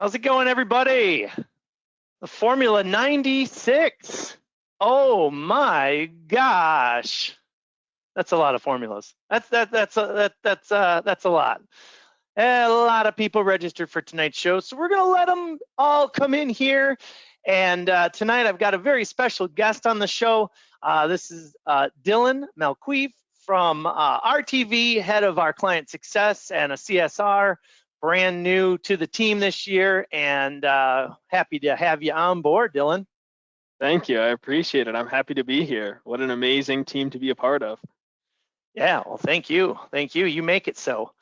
How's it going, everybody? The Formula 96. Oh my gosh, that's a lot of formulas. That's a lot. A lot of people registered for tonight's show, so we're gonna let them all come in here. And tonight I've got a very special guest on the show. This is Dylan Malqueef from RTV, head of our client success and a CSR. Brand new to the team this year, and happy to have you on board, Dylan. Thank you. I appreciate it. I'm happy to be here. What an amazing team to be a part of. Yeah, well, thank you. Thank you. You make it so.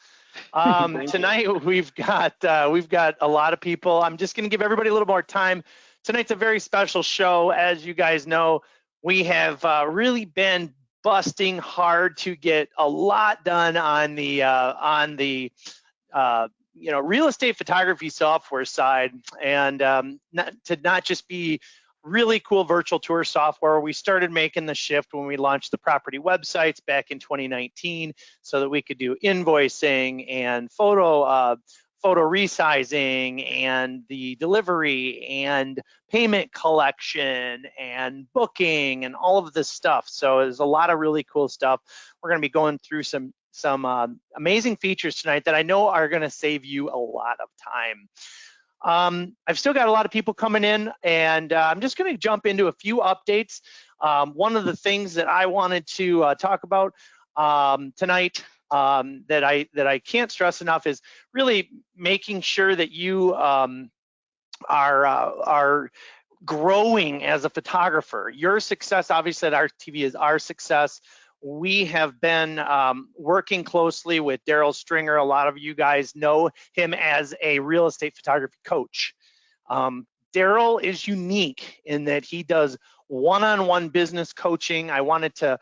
Tonight we've got a lot of people. I'm just going to give everybody a little more time. Tonight's a very special show. As you guys know, we have really been busting hard to get a lot done on the real estate photography software side, and not just be really cool virtual tour software. We started making the shift when we launched the property websites back in 2019 so that we could do invoicing and photo resizing and the delivery and payment collection and booking and all of this stuff. So there's a lot of really cool stuff. We're going to be going through some amazing features tonight that I know are going to save you a lot of time. I've still got a lot of people coming in, and I'm just going to jump into a few updates. One of the things that I wanted to talk about tonight that I can't stress enough is really making sure that you are growing as a photographer. Your success, obviously, at RTV is our success. We have been working closely with Daryl Stringer. A lot of you guys know him as a real estate photography coach. Daryl is unique in that he does one-on-one business coaching. I wanted to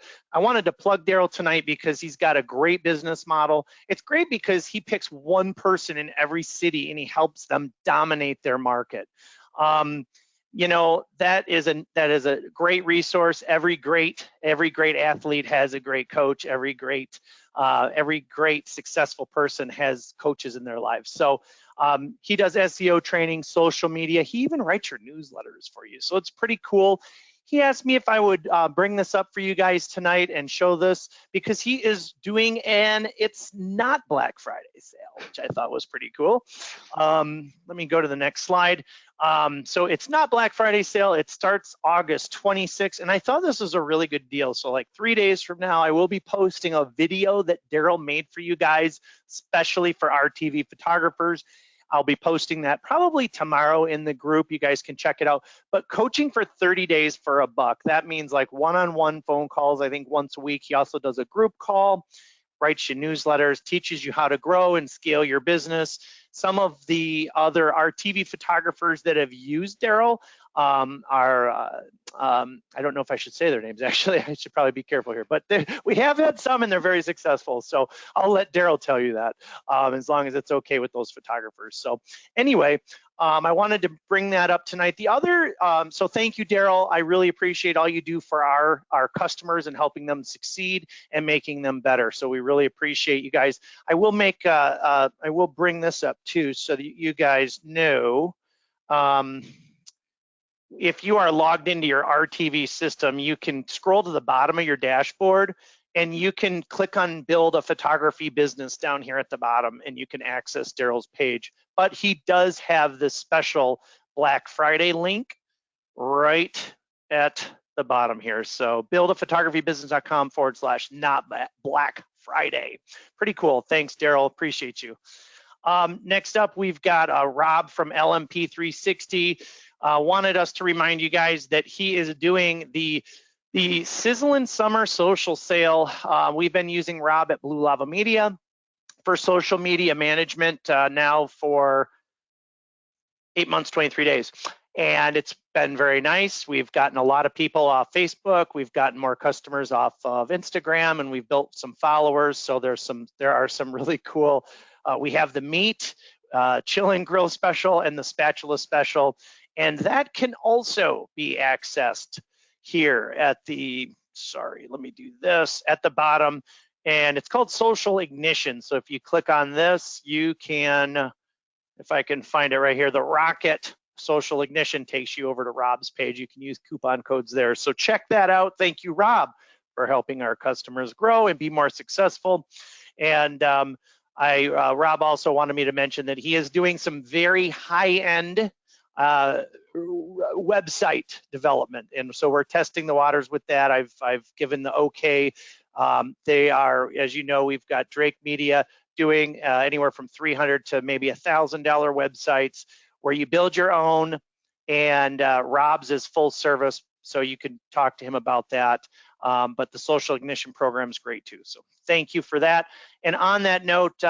plug Daryl tonight because he's got a great business model. It's great because he picks one person in every city and he helps them dominate their market. You know, that is a great resource. Every great athlete has a great coach. Every great successful person has coaches in their lives. So he does SEO training, social media. He even writes your newsletters for you. So it's pretty cool. He asked me if I would bring this up for you guys tonight and show this because he is doing an It's Not Black Friday sale, which I thought was pretty cool. Let me go to the next slide. So It's Not Black Friday sale. It starts August 26th, and I thought this was a really good deal. So like 3 days from now, I will be posting a video that Daryl made for you guys, especially for our TV photographers. I'll be posting that probably tomorrow in the group. You guys can check it out. But coaching for 30 days for $1. That means like one-on-one phone calls, I think once a week. He also does a group call, writes you newsletters, teaches you how to grow and scale your business. Some of the other RTV photographers that have used Daryl are, I don't know if I should say their names, actually. I should probably be careful here, but we have had some and they're very successful. So I'll let Daryl tell you that as long as it's okay with those photographers. So anyway, I wanted to bring that up tonight. The other, so thank you, Daryl. I really appreciate all you do for our customers and helping them succeed and making them better. So we really appreciate you guys. I will bring this up too, so that you guys know. If you are logged into your RTV system, you can scroll to the bottom of your dashboard and you can click on build a photography business down here at the bottom and you can access Daryl's page. But he does have this special Black Friday link right at the bottom here. So buildapphotographybusiness.com/not Black Friday. Pretty cool. Thanks, Daryl. Appreciate you. Next up, we've got Rob from LMP360. Wanted us to remind you guys that he is doing the Sizzlin' Summer Social Sale. We've been using Rob at Blue Lava Media for social media management now for 8 months, 23 days. And it's been very nice. We've gotten a lot of people off Facebook. We've gotten more customers off of Instagram, and we've built some followers. So there are some really cool. We have the meat, chill and grill special, and the spatula special. And that can also be accessed here at the, let me do this, at the bottom. And it's called Social Ignition. So if you click on this, you can if I can find it right here, the Rocket Social Ignition takes you over to Rob's page. You can use coupon codes there. So check that out. Thank you, Rob, for helping our customers grow and be more successful. And Rob also wanted me to mention that he is doing some very high-end website development, and so we're testing the waters with that. I've given the okay. They are, as you know, we've got Drake Media doing anywhere from $300 to maybe $1,000 websites where you build your own, and Rob's is full service, so you can talk to him about that. But the Social Ignition program is great too. So thank you for that. And on that note,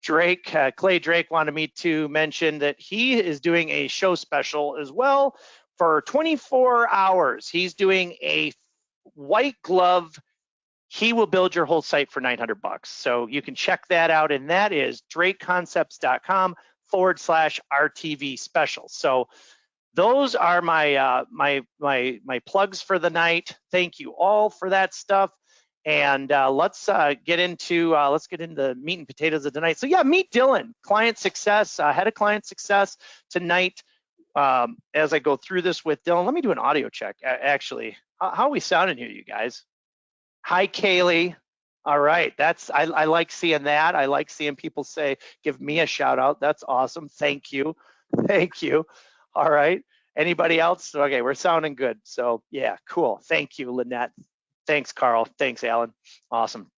Clay Drake wanted me to mention that he is doing a show special as well for 24 hours. He's doing a white glove. He will build your whole site for $900. So you can check that out, and that is drakeconcepts.com/RTV special. So those are my my plugs for the night. Thank you all for that stuff. And let's get into the meat and potatoes of tonight. So yeah, meet Dylan, client success, head of client success tonight. As I go through this with Dylan, let me do an audio check. Actually, how are we sounding here, you guys? Hi, Kaylee. All right, I like seeing that. I like seeing people say, give me a shout out. That's awesome. Thank you. Thank you. All right. Anybody else? Okay, we're sounding good. So yeah, cool. Thank you, Lynette. Thanks, Carl. Thanks, Alan. Awesome.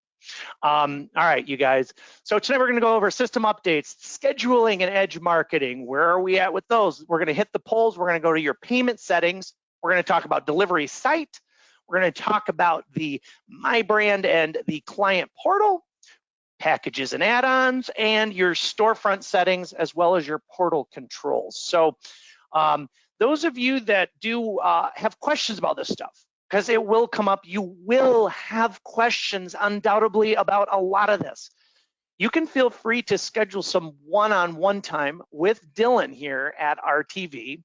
All right, you guys. So tonight we're going to go over system updates, scheduling, and edge marketing. Where are we at with those? We're going to hit the polls. We're going to go to your payment settings. We're going to talk about delivery site. We're going to talk about the My Brand and the client portal, packages and add-ons, and your storefront settings, as well as your portal controls. So those of you that do have questions about this stuff, because it will come up, you will have questions undoubtedly about a lot of this. You can feel free to schedule some one-on-one time with Dylan here at RTV.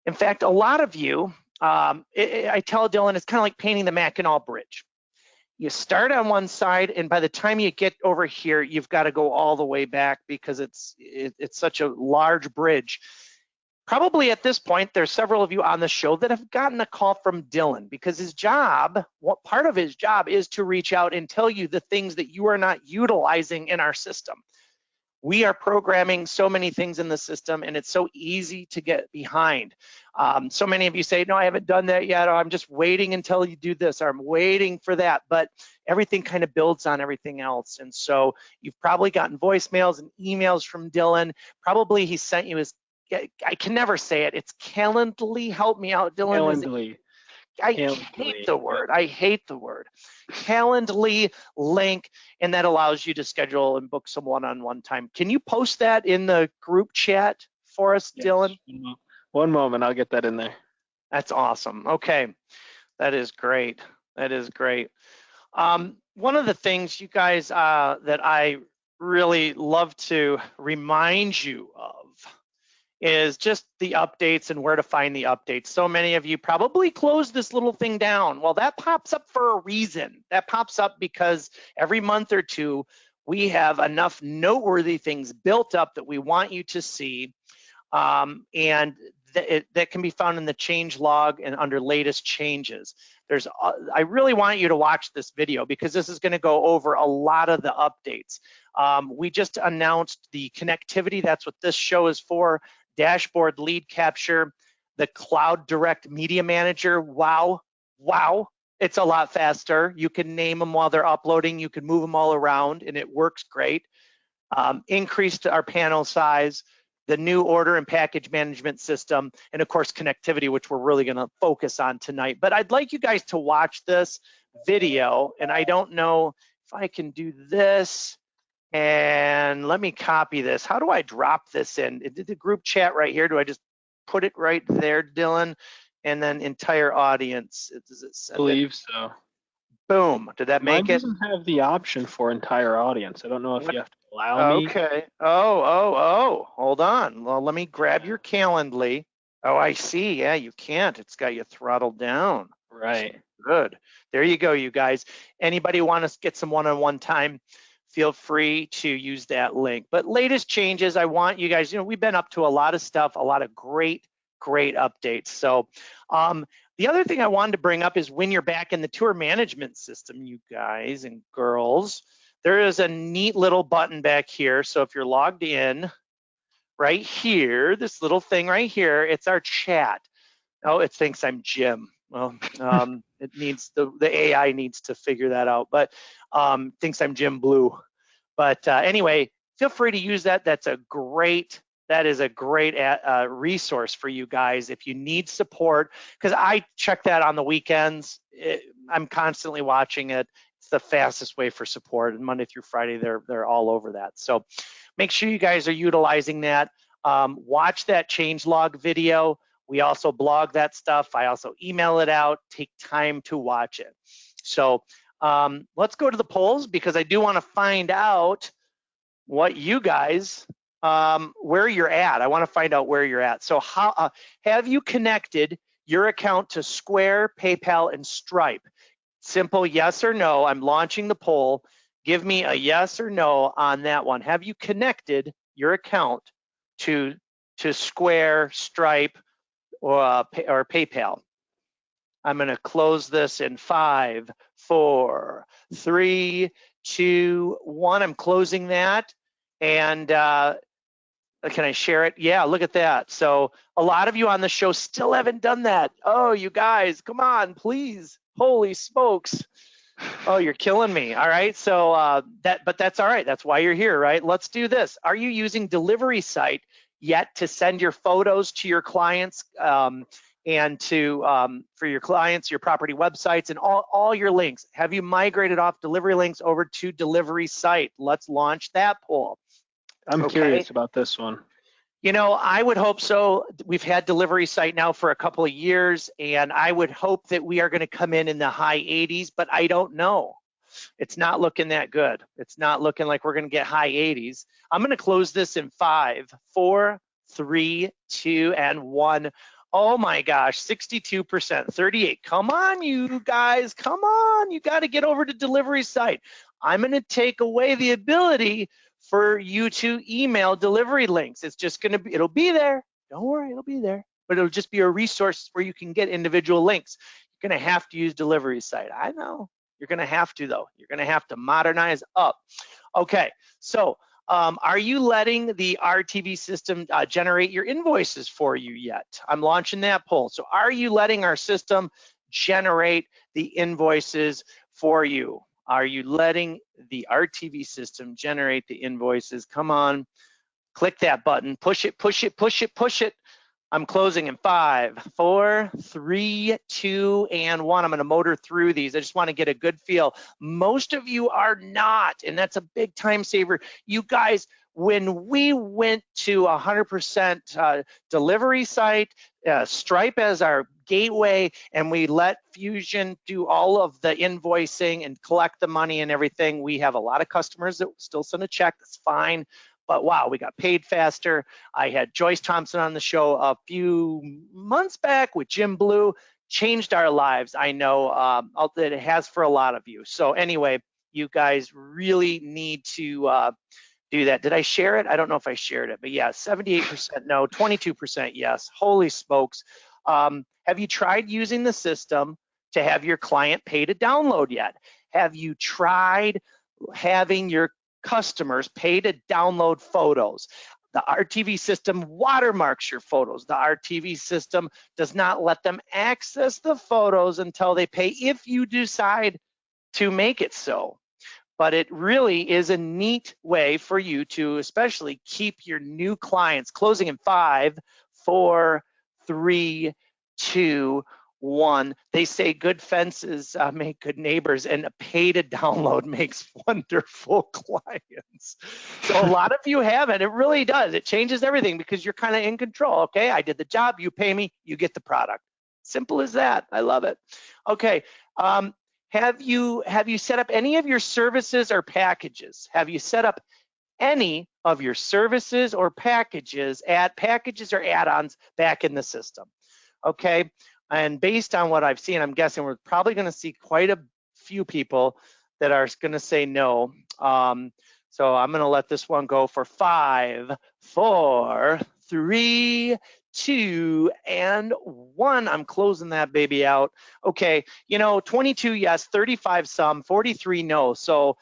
In fact, a lot of you, I tell Dylan, it's kind of like painting the Mackinac Bridge. You start on one side, and by the time you get over here, you've got to go all the way back because it's such a large bridge. Probably at this point, there's several of you on the show that have gotten a call from Dylan because his job, part of his job is to reach out and tell you the things that you are not utilizing in our system. We are programming so many things in the system, and it's so easy to get behind. So many of you say, no, I haven't done that yet, or I'm just waiting until you do this, or I'm waiting for that, but everything kind of builds on everything else. And so you've probably gotten voicemails and emails from Dylan. Probably he sent you his, I can never say it, it's Calendly. Help me out, Dylan. Calendly. I hate the word. I hate the word. Calendly link, and that allows you to schedule and book some one-on-one time. Can you post that in the group chat for us, yes, Dylan? One moment, I'll get that in there. That's awesome. Okay, that is great. That is great. One of the things, you guys, that I really love to remind you of is just the updates and where to find the updates. So many of you probably closed this little thing down. Well, that pops up for a reason. That pops up because every month or two, we have enough noteworthy things built up that we want you to see. And that can be found in the change log and under latest changes. I really want you to watch this video because this is going to go over a lot of the updates. We just announced the connectivity. That's what this show is for. Dashboard lead capture, the Cloud Direct Media Manager. Wow, it's a lot faster. You can name them while they're uploading. You can move them all around, and it works great. Increased our panel size, the new order and package management system, and of course connectivity, which we're really going to focus on tonight. But I'd like you guys to watch this video, and I don't know if I can do this. And let me copy this. How do I drop this in? The group chat right here. Do I just put it right there, Dylan? And then entire audience. Does it send I believe so. Boom. Did that make it? Mine doesn't have the option for entire audience. I don't know if you have to allow me. Okay. Oh. Hold on. Well, let me grab your Calendly. Oh, I see. Yeah, you can't. It's got you throttled down. Right. Good. There you go, you guys. Anybody want to get some one-on-one time? feel free to use that link. But latest changes, I want you guys, we've been up to a lot of stuff, a lot of great updates. So the other thing I wanted to bring up is when you're back in the tour management system, you guys and girls, there is a neat little button back here. So if you're logged in right here, this little thing right here, it's our chat. Oh, it thinks I'm Jim. Well, it needs the AI needs to figure that out, but thinks I'm Jim Blue. But anyway, feel free to use that. That is a great resource for you guys if you need support, because I check that on the weekends. I'm constantly watching it. It's the fastest way for support, and Monday through Friday, they're all over that. So make sure you guys are utilizing that. Watch that changelog video. We also blog that stuff. I also email it out. Take time to watch it. So let's go to the polls, because I do want to find out what you guys, where you're at. I want to find out where you're at. So how have you connected your account to Square, PayPal, and Stripe? Simple yes or no. I'm launching the poll. Give me a yes or no on that one. Have you connected your account to Square, Stripe, or PayPal? I'm going to close this in 5, 4, 3, 2, 1. I'm closing that. And can I share it? Yeah, look at that. So a lot of you on the show still haven't done that. Oh, you guys, come on, please. Holy smokes. Oh, you're killing me. All right. So but that's all right. That's why you're here, right? Let's do this. Are you using Delivery Site yet to send your photos to your clients and to for your clients, your property websites, and all your links? Have you migrated off Delivery Links over to Delivery Site? Let's launch that poll. I'm curious about this one. I would hope so. We've had Delivery Site now for a couple of years, and I would hope that we are going to come in the high 80s, but I don't know. It's not looking that good. It's not looking like we're going to get high 80s. I'm going to close this in 5, 4, 3, 2, and 1. Oh my gosh, 62%, 38. Come on, you guys, come on. You got to get over to Delivery Site. I'm going to take away the ability for you to email delivery links. It's just going to be, it'll be there. Don't worry, it'll be there. But it'll just be a resource where you can get individual links. You're going to have to use Delivery Site. I know. You're going to have to, though. You're going to have to modernize up. Okay, so are you letting the RTV system generate your invoices for you yet? I'm launching that poll. So are you letting our system generate the invoices for you? Are you letting the RTV system generate the invoices? Come on, click that button, push it, push it, push it, push it. I'm closing in 5, 4, 3, 2, and 1. I'm going to motor through these. I just want to get a good feel. Most of you are not, and that's a big time saver. You guys, when we went to 100% Delivery Site, Stripe as our gateway, and we let Fusion do all of the invoicing and collect the money and everything, we have a lot of customers that still send a check. That's fine. But wow, we got paid faster. I had Joyce Thompson on the show a few months back with Jim Blue. Changed our lives. I know that it has for a lot of you. So anyway, you guys really need to do that. Did I share it? I don't know if I shared it, but yeah, 78% no, 22% yes. Holy smokes. Have you tried using the system to have your client pay to download yet? Have you tried having your customers pay to download photos? The RTV system watermarks your photos. The RTV system does not let them access the photos until they pay, if you decide to make it so. But it really is a neat way for you to especially keep your new clients. Closing in 5, 4, 3, 2, 1. They say good fences make good neighbors, and a pay to download makes wonderful clients. So a lot of you have it. It really does. It changes everything because you're kind of in control. Okay, I did the job. You pay me. You get the product. Simple as that. I love it. Okay. Have you set up any of your services or packages? Have you set up any of your services or packages, packages or add-ons back in the system? Okay, and based on what I've seen, I'm guessing we're probably going to see quite a few people that are going to say no. So I'm gonna let this one go for 5, 4, 3, 2, and 1. I'm closing that baby out. Okay, 22 yes, 35 some, 43 no. So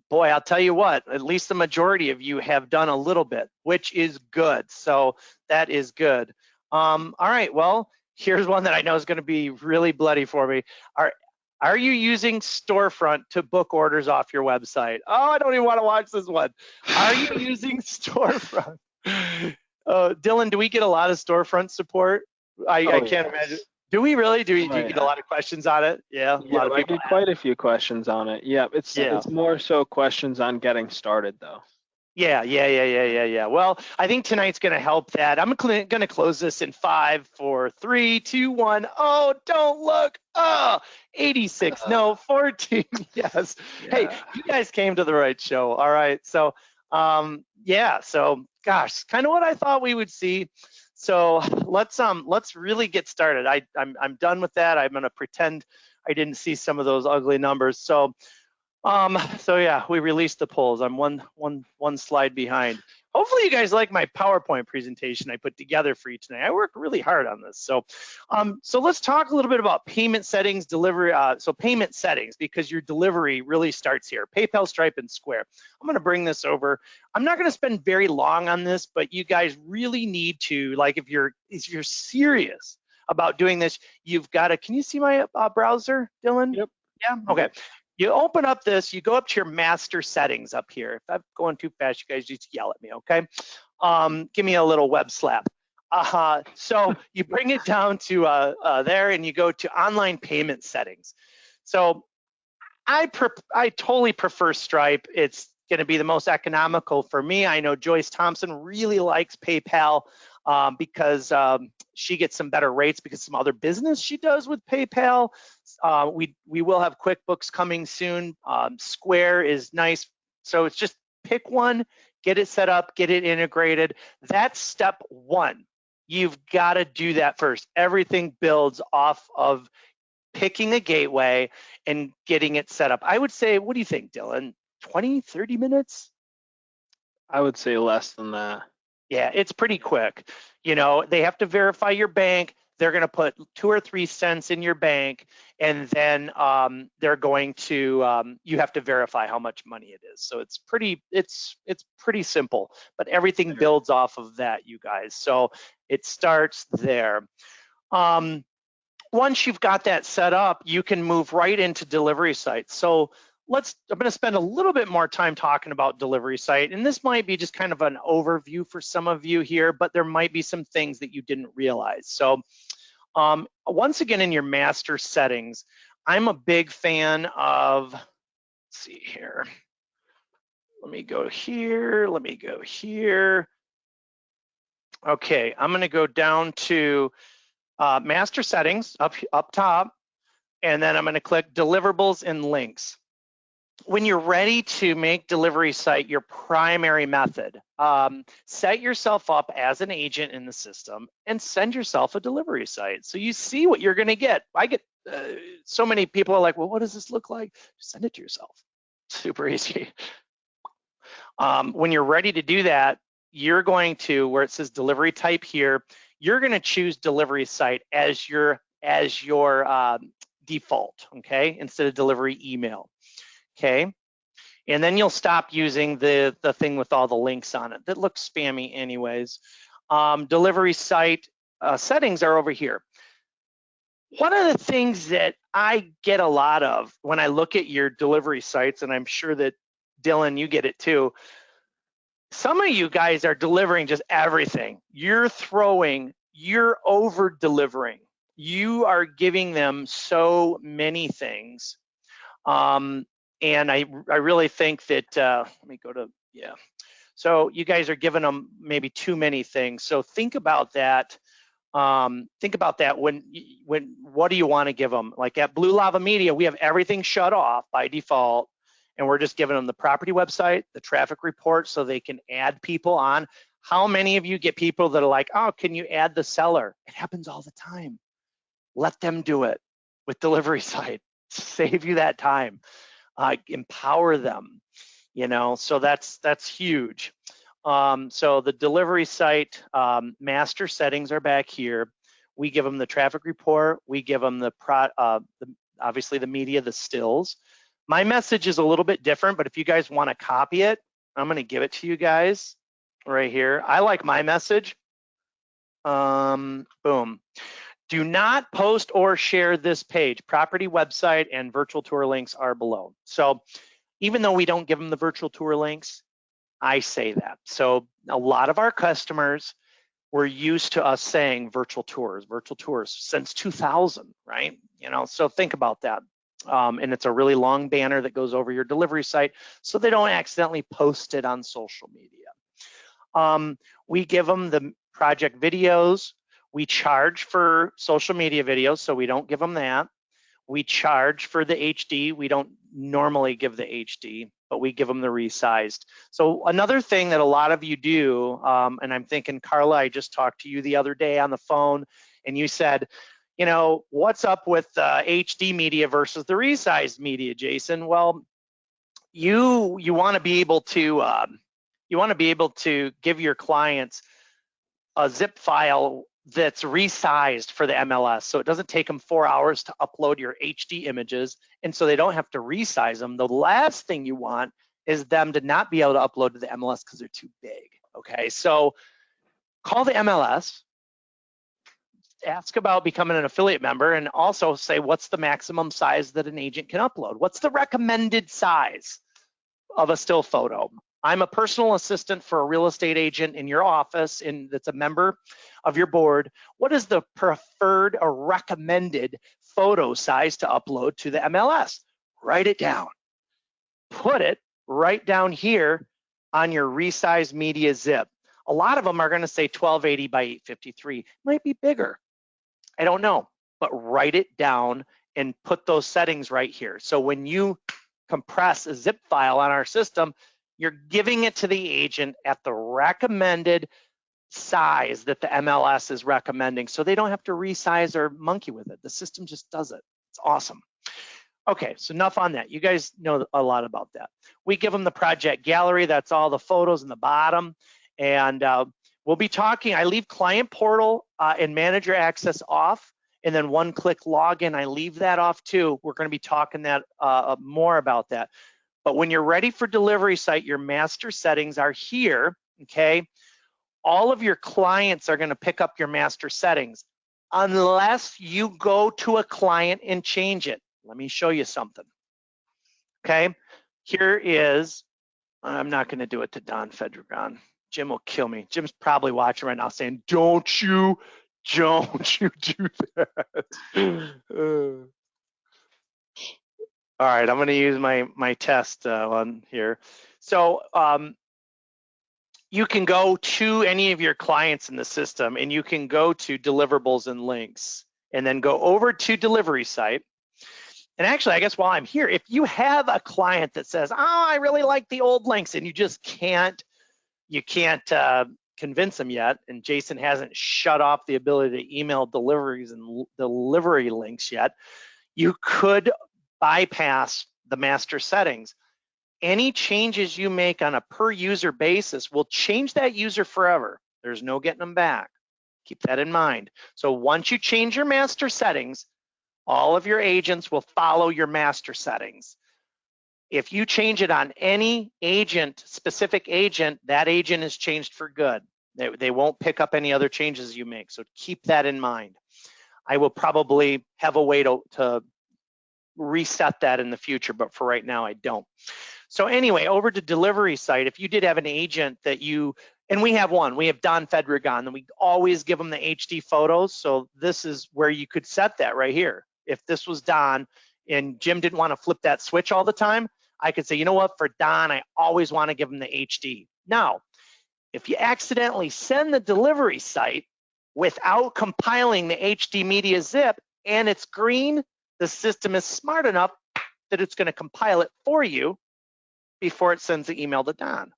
boy, I'll tell you what, at least the majority of you have done a little bit, which is good. So that is good. All right, well, here's one that I know is going to be really bloody for me. Are you using Storefront to book orders off your website? Oh, I don't even want to watch this one. Are you using Storefront? Dylan, do we get a lot of Storefront support? I can't imagine. Do we really? Do you get a lot of questions on it? Yeah, a lot of people. I get quite a few questions on it. Yeah, it's more so questions on getting started though. Yeah. Well, I think tonight's going to help that. I'm going to close this in 5, 4, 3, 2, 1. Oh, don't look. Oh, 86. No, 14. Yes. Yeah. Hey, you guys came to the right show. All right. So, yeah. So, gosh, kind of what I thought we would see. So let's really get started. I'm done with that. I'm going to pretend I didn't see some of those ugly numbers. So yeah, we released the polls. I'm one slide behind. Hopefully you guys like my PowerPoint presentation I put together for you tonight. I worked really hard on this. So let's talk a little bit about payment settings, delivery. So payment settings, because your delivery really starts here. PayPal, Stripe, and Square. I'm going to bring this over. I'm not going to spend very long on this, but you guys really need to, like, if you're serious about doing this, you've got to. Can you see my browser, Dylan? Yep. Yeah. Okay. You open up this, you go up to your master settings up here. If I'm going too fast, you guys just yell at me, okay? Give me a little web slap. So you bring it down to there and you go to online payment settings. So I totally prefer Stripe. It's gonna be the most economical for me. I know Joyce Thompson really likes PayPal because she gets some better rates because some other business she does with PayPal. We will have QuickBooks coming soon. Square is nice. So it's just pick one, get it set up, get it integrated. That's step one. You've got to do that first. Everything builds off of picking a gateway and getting it set up. I would say, what do you think, Dylan? 20, 30 minutes? I would say less than that. Yeah, it's pretty quick. They have to verify your bank. They're going to put 2 or 3 cents in your bank, and then they're going to you have to verify how much money it is. So it's pretty simple, but everything builds off of that, you guys. So it starts there. Once you've got that set up, you can move right into delivery sites. So I'm going to spend a little bit more time talking about delivery site, and this might be just kind of an overview for some of you here, but there might be some things that you didn't realize. So once again, in your master settings, I'm a big fan of, let's see here. Let me go here. Okay, I'm going to go down to master settings up top, and then I'm going to click deliverables and links. When you're ready to make delivery site your primary method, set yourself up as an agent in the system and send yourself a delivery site. So you see what you're going to get. I get so many people are like, well, what does this look like? Just send it to yourself. Super easy. When you're ready to do that, you're going to, where it says delivery type here, you're going to choose delivery site as your default, okay, instead of delivery email. Okay, and then you'll stop using the thing with all the links on it that looks spammy anyways. Delivery site settings are over here. One of the things that I get a lot of when I look at your delivery sites, and I'm sure that Dylan, you get it too, some of you guys are delivering just everything. You're over delivering. You are giving them so many things. And I really think that, let me go to, yeah. So you guys are giving them maybe too many things. So think about that. Think about that when what do you want to give them? Like at Blue Lava Media, we have everything shut off by default, and we're just giving them the property website, the traffic report, so they can add people on. How many of you get people that are like, oh, can you add the seller? It happens all the time. Let them do it with delivery site. Save you that time. empower them, you know, so that's huge. So the delivery site master settings are back here. We give them the traffic report. We give them obviously the media, the stills. My message is a little bit different, but if you guys want to copy it, I'm going to give it to you guys right here. I like my message. Boom. Do not post or share this page. Property website and virtual tour links are below. So even though we don't give them the virtual tour links, I say that. So a lot of our customers were used to us saying virtual tours since 2000, right? You know, so think about that. And it's a really long banner that goes over your delivery site, so they don't accidentally post it on social media. We give them the project videos. We charge for social media videos, so we don't give them that. We charge for the HD. We don't normally give the HD, but we give them the resized. So another thing that a lot of you do, and I'm thinking, Carla, I just talked to you the other day on the phone, and you said, you know, what's up with HD media versus the resized media, Jason? Well, you want to be able to give your clients a zip file that's resized for the MLS, so it doesn't take them 4 hours to upload your HD images, and so they don't have to resize them. The last thing you want is them to not be able to upload to the MLS because they're too big, okay? So call the MLS, ask about becoming an affiliate member, and also say, what's the maximum size that an agent can upload? What's the recommended size of a still photo? I'm a personal assistant for a real estate agent in your office and that's a member of your board. What is the preferred or recommended photo size to upload to the MLS? Write it down. Put it right down here on your resized media zip. A lot of them are going to say 1280 by 853. It might be bigger. I don't know, but write it down and put those settings right here. So when you compress a zip file on our system, you're giving it to the agent at the recommended size that the MLS is recommending, so they don't have to resize or monkey with it. The system just does it. It's awesome. Okay, so enough on that. You guys know a lot about that. We give them the project gallery. That's all the photos in the bottom. And we'll be talking, I leave client portal and manager access off, and then one-click login, I leave that off too. We're going to be talking that more about that. But when you're ready for delivery site, your master settings are here, okay? All of your clients are gonna pick up your master settings unless you go to a client and change it. Let me show you something, okay? Here is, I'm not gonna do it to Don Fedregon. Jim will kill me. Jim's probably watching right now saying, don't you do that. All right, I'm going to use my test one here. So you can go to any of your clients in the system, and you can go to deliverables and links, and then go over to delivery site. And actually, I guess while I'm here, if you have a client that says, oh, I really like the old links, and you just can't convince them yet, and Jason hasn't shut off the ability to email deliveries and delivery links yet, you could bypass the master settings. Any changes you make on a per user basis will change that user forever. There's no getting them back. Keep that in mind. So once you change your master settings, all of your agents will follow your master settings. If you change it on any agent, specific agent, that agent is changed for good. They won't pick up any other changes you make. So keep that in mind. I will probably have a way to reset that in the future, but for right now, I don't. So anyway, over to delivery site, if you did have an agent that and we have Don Fedregon, and we always give them the HD photos. So this is where you could set that right here. If this was Don and Jim didn't want to flip that switch all the time, I could say, you know what, for Don, I always want to give him the HD. Now, if you accidentally send the delivery site without compiling the HD media zip and it's green, the system is smart enough that it's going to compile it for you before it sends the email to Don.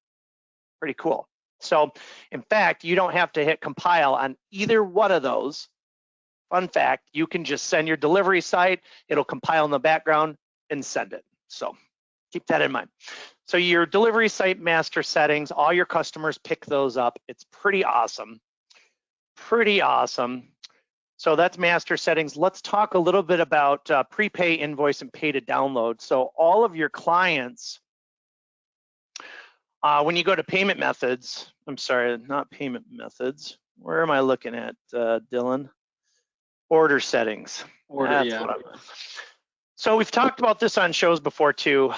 Pretty cool. So in fact, you don't have to hit compile on either one of those. Fun fact, you can just send your delivery site, it'll compile in the background and send it. So Keep that in mind. So your delivery site master settings, all your customers pick those up. It's pretty awesome. Pretty awesome. So that's master settings. Let's talk a little bit about prepay, invoice, and pay to download. So all of your clients, when you go to payment methods, I'm sorry, not payment methods. Where am I looking at, Dylan? Order settings. That's yeah. what So we've talked about this on shows before too.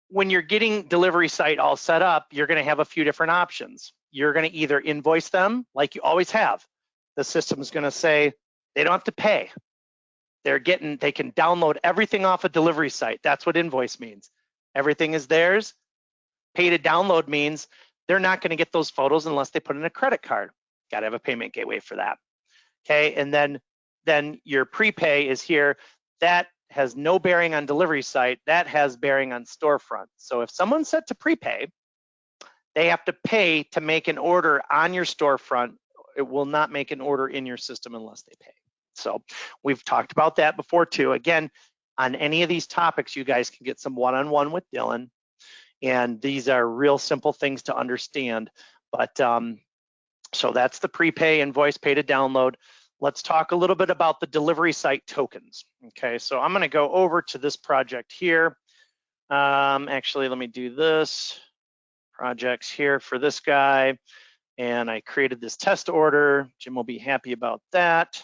When you're getting delivery site all set up, you're going to have a few different options. You're going to either invoice them like you always have. The system is going to say they don't have to pay. They can download everything off a delivery site. That's what invoice means. Everything is theirs. Pay to download means they're not going to get those photos unless they put in a credit card. Got to have a payment gateway for that. Okay, and then your prepay is here. That has no bearing on delivery site. That has bearing on storefront. So if someone's set to prepay, they have to pay to make an order on your storefront. It will not make an order in your system unless they pay. So we've talked about that before too. Again, on any of these topics, you guys can get some one-on-one with Dylan. And these are real simple things to understand. But so that's the prepay, invoice, pay to download. Let's talk a little bit about the delivery site tokens. Okay, so I'm gonna go over to this project here. Actually, let me do this. Projects here for this guy. And I created this test order. Jim will be happy about that.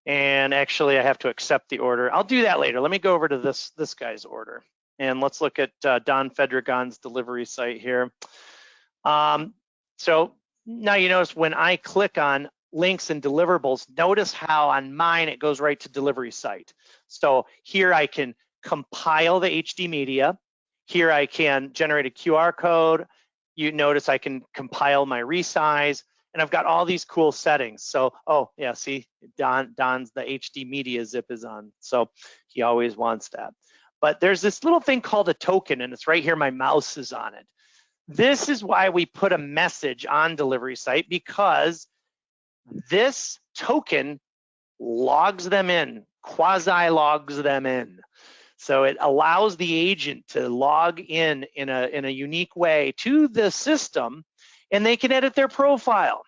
And actually, I have to accept the order. I'll do that later. Let me go over to this guy's order. And let's look at Don Fedragon's delivery site here. So now you notice when I click on links and deliverables, notice how on mine it goes right to delivery site. So here I can compile the HD media. Here I can generate a QR code. You notice I can compile my resize, and I've got all these cool settings. So, oh yeah, see, Don's the HD media zip is on. So he always wants that. But there's this little thing called a token, and it's right here, my mouse is on it. This is why we put a message on delivery site, because this token logs them in, quasi-logs them in. So it allows the agent to log in a unique way to the system, and they can edit their profile.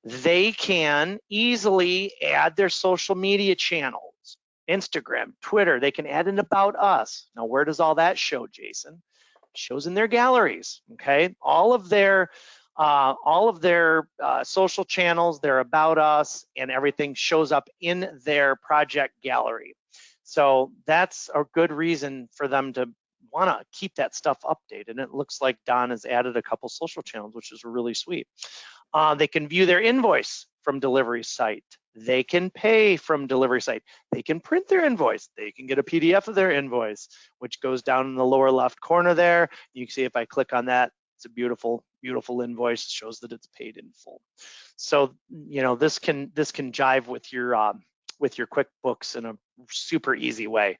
They can easily add their social media channels, Instagram, Twitter. They can add an about us. Now, where does all that show, Jason? It shows in their galleries, okay? All of their social channels, their about us, and everything shows up in their project gallery. So that's a good reason for them to want to keep that stuff updated. And it looks like Don has added a couple social channels, which is really sweet. They can view their invoice from delivery site. They can pay from delivery site. They can print their invoice. They can get a PDF of their invoice, which goes down in the lower left corner there. You can see if I click on that, it's a beautiful, beautiful invoice. It shows that it's paid in full. So, you know, this can jive with your QuickBooks in a super easy way.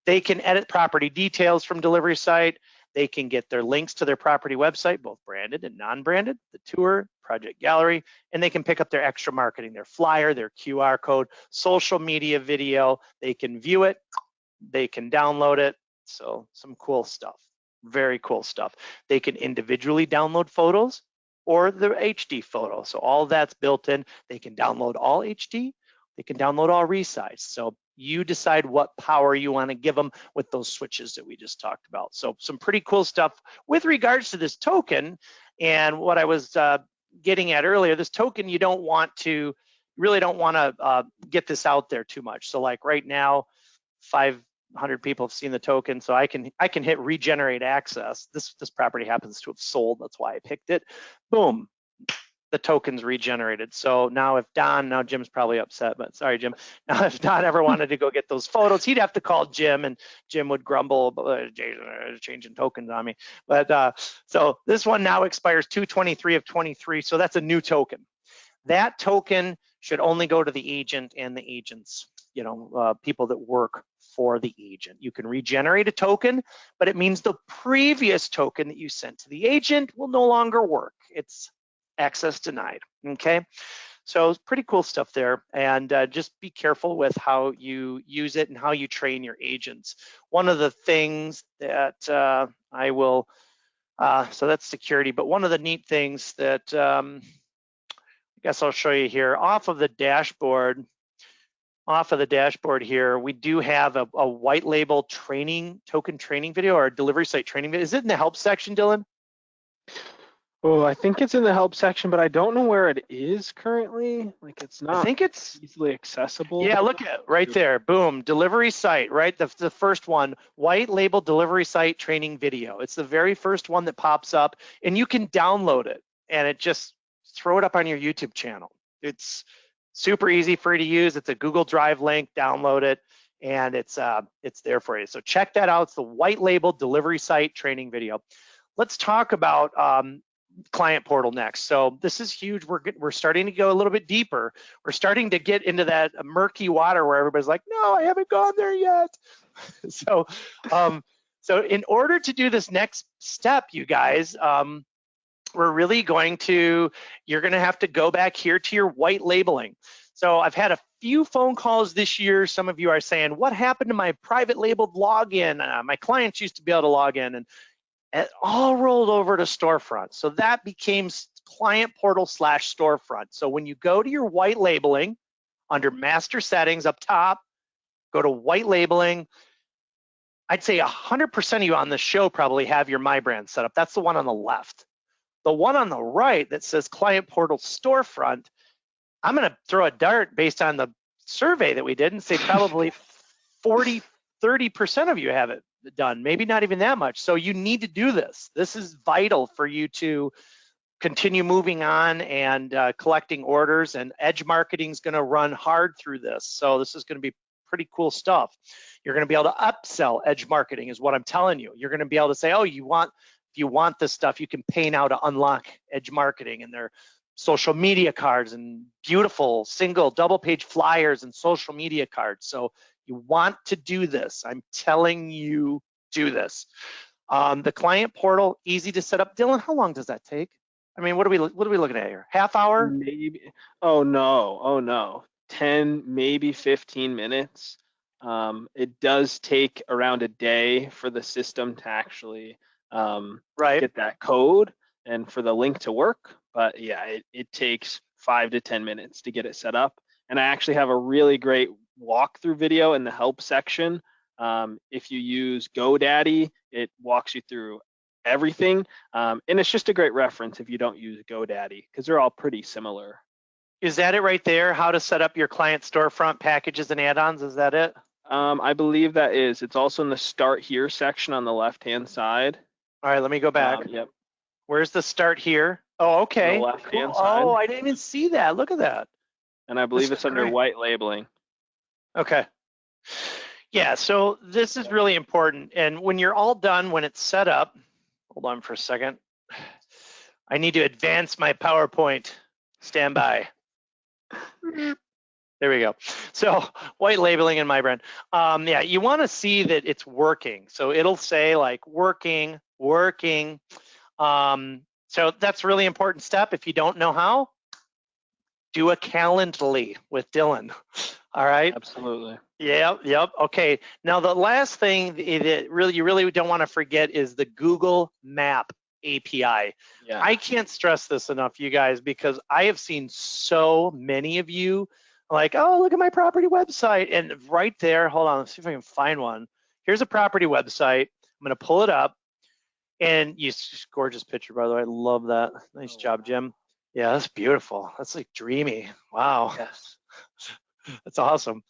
They can edit property details from delivery site. They can get their links to their property website, both branded and non-branded, the tour, project gallery, and they can pick up their extra marketing, their flyer, their QR code, social media video. They can view it, they can download it. So some cool stuff, very cool stuff. They can individually download photos or the HD photo. So all that's built in. They can download all HD. They can download all resize. So you decide what power you want to give them with those switches that we just talked about. So some pretty cool stuff with regards to this token. And what I was getting at earlier, this token, you really don't want to get this out there too much. So like right now, 500 people have seen the token, so I can hit regenerate access. This property happens to have sold, that's why I picked it. Boom, the token's regenerated. So now if now Jim's probably upset, but sorry, Jim. Now if Don ever wanted to go get those photos, he'd have to call Jim, and Jim would grumble about changing tokens on me. But so this one now expires 2/23/23, so that's a new token. That token should only go to the agent and the agents, people that work for the agent. You can regenerate a token, but it means the previous token that you sent to the agent will no longer work. It's access denied, okay? So it's pretty cool stuff there. And just be careful with how you use it and how you train your agents. One of the things that I will, so that's security, but one of the neat things that I guess I'll show you here off of the dashboard here, we do have a white label token training video or a delivery site training video. Is it in the help section, Dylan? Oh, I think it's in the help section, but I don't know where it is currently. Like it's not I think it's easily accessible. Yeah, look at it right there. Boom, delivery site, right? The first one, white label delivery site training video. It's the very first one that pops up, and you can download it and it just throw it up on your YouTube channel. It's super easy for you to use. It's a Google Drive link, download it, and it's there for you. So check that out. It's the white label delivery site training video. Let's talk about client portal next. So this is huge. We're starting to go a little bit deeper. We're starting to get into that murky water where everybody's like, no, I haven't gone there yet. So in order to do this next step, you guys, we're really you're going to have to go back here to your white labeling. So I've had a few phone calls this year. Some of you are saying, what happened to my private labeled login? My clients used to be able to log in, and it all rolled over to Storefront. So that became client portal / Storefront. So when you go to your white labeling under master settings up top, go to white labeling. I'd say 100% of you on the show probably have your My Brand set up. That's the one on the left. The one on the right that says client portal Storefront, I'm going to throw a dart based on the survey that we did and say probably 30% of you have it done, maybe not even that much. So you need to do this. This is vital for you to continue moving on and collecting orders, and Edge Marketing is going to run hard through this. So this is going to be pretty cool stuff. You're going to be able to upsell Edge Marketing is what I'm telling you. You're going to be able to say, oh, if you want this stuff, you can pay now to unlock Edge Marketing and their social media cards and beautiful single, double page flyers and social media cards. So you want to do this. I'm telling you, do this. The client portal, easy to set up. Dylan, how long does that take? I mean, what are we looking at here? Half hour? Maybe. Oh no. 10, maybe 15 minutes. It does take around a day for the system to actually get that code and for the link to work. But yeah, it takes 5 to 10 minutes to get it set up. And I actually have a really great walkthrough video in the help section. If you use GoDaddy, it walks you through everything. And it's just a great reference if you don't use GoDaddy, because they're all pretty similar. Is that it right there? How to set up your client storefront packages and add-ons? Is that it? I believe that is. It's also in the Start Here section on the left-hand side. All right, let me go back. Yep. Where's the Start Here? Oh, okay. On the left-hand cool. side. Oh, I didn't even see that. Look at that. And I believe it's under white labeling. Okay. Yeah, so this is really important. And when you're all done, when it's set up, hold on for a second. I need to advance my PowerPoint. Stand by. There we go. So white labeling in My Brand. Yeah, you want to see that it's working. So it'll say like working. So that's a really important step. If you don't know how, do a Calendly with Dylan. All right. Absolutely. Yep. Okay. Now the last thing that you really don't want to forget is the Google Map API. Yeah. I can't stress this enough, you guys, because I have seen so many of you like, oh, look at my property website. And right there, hold on, let's see if I can find one. Here's a property website. I'm going to pull it up. And gorgeous picture, by the way. I love that. Nice job, Jim. Yeah, that's beautiful. That's like dreamy. Wow. Yes. That's awesome.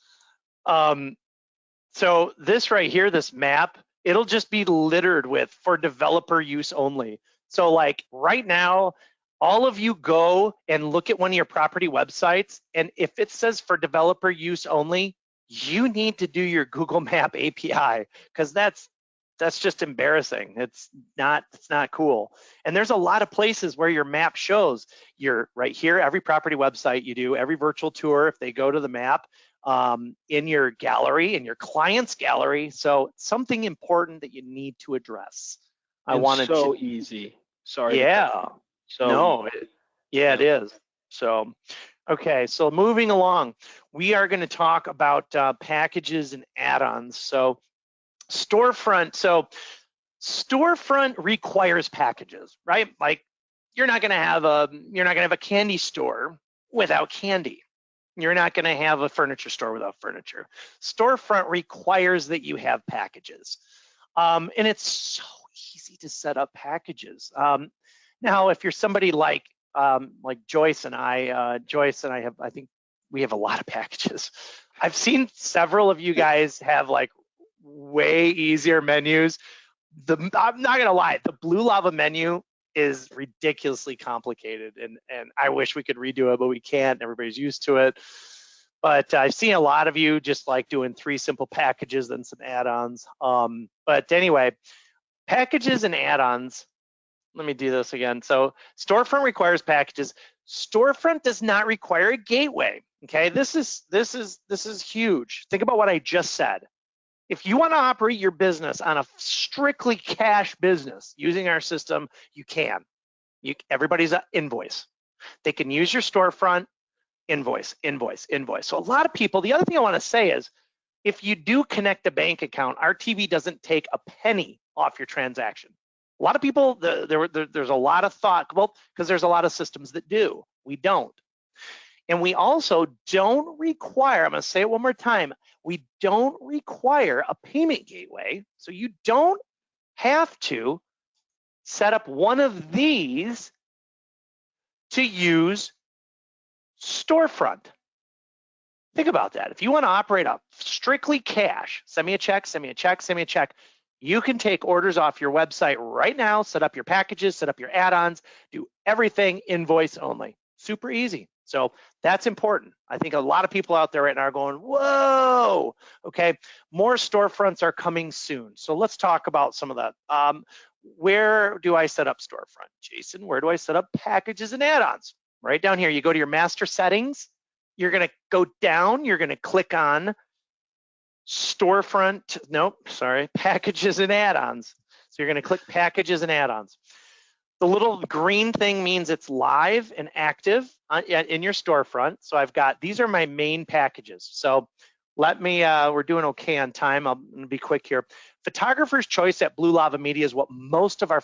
So this right here, this map, it'll just be littered with for developer use only. So like right now, all of you go and look at one of your property websites, and if it says for developer use only, you need to do your Google Map API, because that's just embarrassing. It's not cool. And there's a lot of places where your map shows. You're right here, every property website you do, every virtual tour, if they go to the map, in your gallery, in your client's gallery. So something important that you need to address. Easy. Sorry. Yeah. So no. It is. So Okay, so moving along, we are going to talk about packages and add-ons. So Storefront, Storefront requires packages, right? Like you're not going to have a candy store without candy. You're not going to have a furniture store without furniture. Storefront requires that you have packages, and it's so easy to set up packages. Now, if you're somebody like Joyce and I have, I think we have a lot of packages. I've seen several of you guys have like way easier menus. I'm not gonna lie, the Blue Lava menu is ridiculously complicated, and I wish we could redo it, but we can't. Everybody's used to it. But I've seen a lot of you just like doing 3 simple packages, then some add-ons. But anyway, packages and add-ons. Let me do this again. So Storefront requires packages. Storefront does not require a gateway. Okay, this is huge. Think about what I just said. If you want to operate your business on a strictly cash business using our system, you can. Everybody's an invoice. They can use your Storefront, invoice. So a lot of people, the other thing I want to say is, if you do connect a bank account, RTV doesn't take a penny off your transaction. A lot of people, there's a lot of thought, well, because there's a lot of systems that do. We don't. And we also don't require, I'm going to say it one more time, we don't require a payment gateway. So you don't have to set up one of these to use Storefront. Think about that. If you want to operate a strictly cash, send me a check, you can take orders off your website right now, set up your packages, set up your add-ons, do everything invoice only. Super easy. So that's important. I think a lot of people out there right now are going, whoa, okay. More storefronts are coming soon. So let's talk about some of that. Where do I set up Storefront? Jason, where do I set up packages and add-ons? Right down here, you go to your master settings. You're gonna go down, you're gonna click on Storefront, packages and add-ons. So you're gonna click packages and add-ons. The little green thing means it's live and active in your Storefront. So I've got, these are my main packages. So let me, we're doing okay on time. I'm gonna be quick here. Photographer's choice at Blue Lava Media is what most of our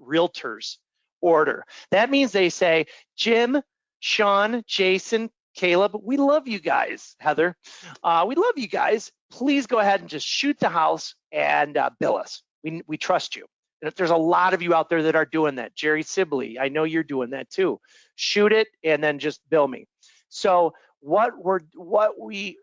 realtors order. That means they say, Jim, Sean, Jason, Caleb, we love you guys. Heather, we love you guys. Please go ahead and just shoot the house and bill us. We trust you. And if there's a lot of you out there that are doing that, Jerry Sibley, I know you're doing that too. Shoot it and then just bill me. So what we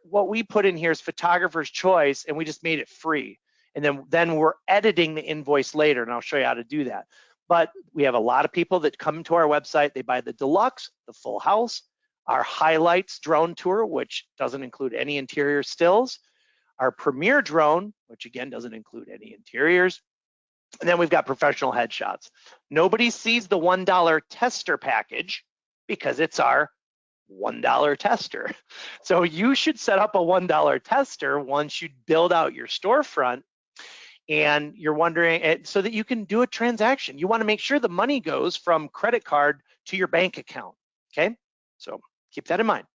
put in here is photographer's choice, and we just made it free. And then we're editing the invoice later, and I'll show you how to do that. But we have a lot of people that come to our website, they buy the deluxe, the full house, our highlights drone tour, which doesn't include any interior stills, our premier drone, which again doesn't include any interiors, and then we've got professional headshots. Nobody sees the $1 tester package because it's our $1 tester. So you should set up a $1 tester once you build out your storefront, and you're wondering, so that you can do a transaction. You want to make sure the money goes from credit card to your bank account, okay? So keep that in mind.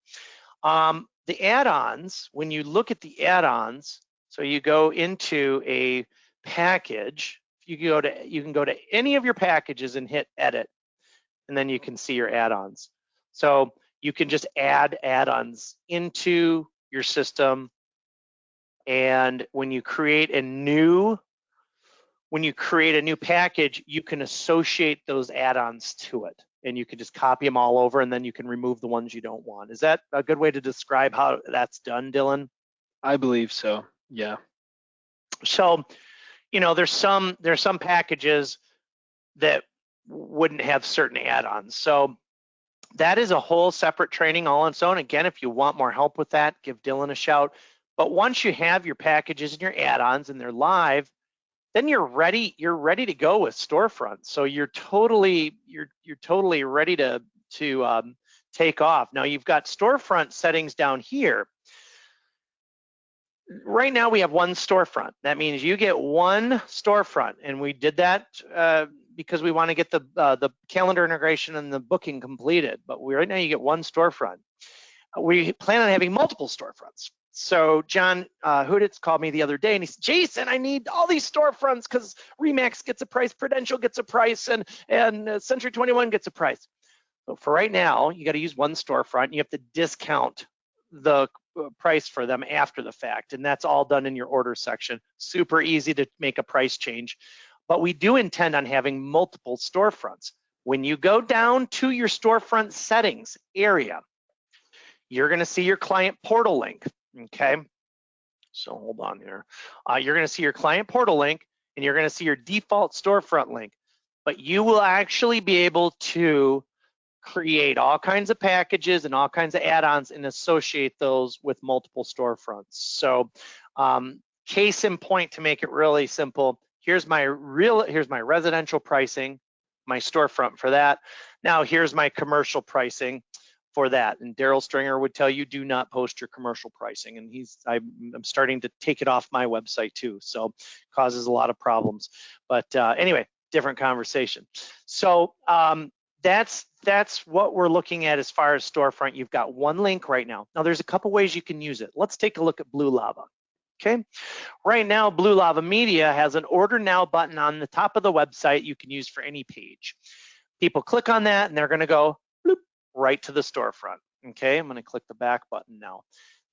The add-ons, when you look at the add-ons, so you go into a package, you can go to any of your packages and hit edit, and then you can see your add-ons. So you can just add add-ons into your system, and when you create a new package, you can associate those add-ons to it, and you can just copy them all over, and then you can remove the ones you don't want. Is that a good way to describe how that's done, Dylan? I believe so, yeah. So, you know, there's some packages that wouldn't have certain add-ons. So that is a whole separate training all on its own. Again, if you want more help with that, give Dylan a shout. But once you have your packages and your add-ons and they're live, then you're ready to go with Storefront. So you're totally ready to take off. Now you've got Storefront settings down here. Right now we have one storefront. That means you get one storefront, and we did that because we want to get the calendar integration and the booking completed. But right now you get one storefront. We plan on having multiple storefronts. So John Huditz called me the other day and he said, Jason, I need all these storefronts because Remax gets a price, Prudential gets a price, and Century 21 gets a price. So for right now, you got to use one storefront. You have to discount the price for them after the fact, and that's all done in your order section. Super easy to make a price change. But we do intend on having multiple storefronts. When you go down to your storefront settings area, you're going to see your client portal link. Okay, so hold on here. You're going to see your client portal link and you're going to see your default storefront link, but you will actually be able to create all kinds of packages and all kinds of add-ons and associate those with multiple storefronts. So case in point, to make it really simple, here's my residential pricing, my storefront for that. Now here's my commercial pricing for that. And Daryl Stringer would tell you, do not post your commercial pricing. And I'm starting to take it off my website too. So causes a lot of problems. But anyway, different conversation. So that's what we're looking at as far as storefront. You've got one link right now. Now there's a couple ways you can use it. Let's take a look at Blue Lava. Okay, right now Blue Lava Media has an order now button on the top of the website you can use for any page. People click on that and they're going to go bloop, right to the storefront. Okay, I'm going to click the back button now.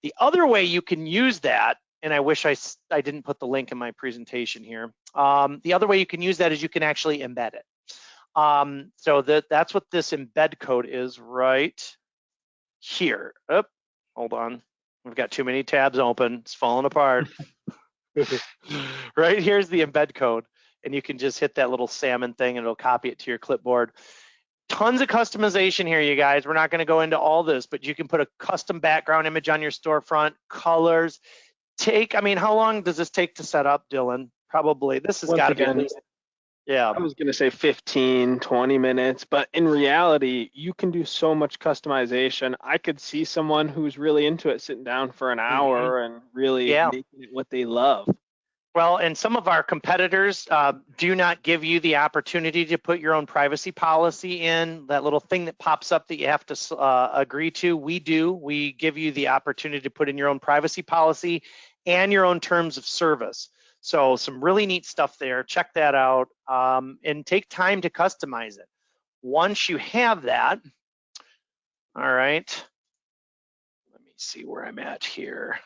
The other way you can use that, and I wish I didn't put the link in my presentation here. The other way you can use that is you can actually embed it. So that's what this embed code is right here. Oh, hold on. We've got too many tabs open. It's falling apart. Right here's the embed code, and you can just hit that little salmon thing and it'll copy it to your clipboard. Tons of customization here, you guys. We're not going to go into all this, but you can put a custom background image on your storefront, colors. I mean, how long does this take to set up, Dylan? Probably, this has got to be at least, yeah. I was going to say 15, 20 minutes, but in reality, you can do so much customization. I could see someone who's really into it sitting down for an hour and really making it what they love. Well, and some of our competitors do not give you the opportunity to put your own privacy policy in, that little thing that pops up that you have to agree to. We do. We give you the opportunity to put in your own privacy policy and your own terms of service. So some really neat stuff there. Check that out and take time to customize it. Once you have that, all right, let me see where I'm at here.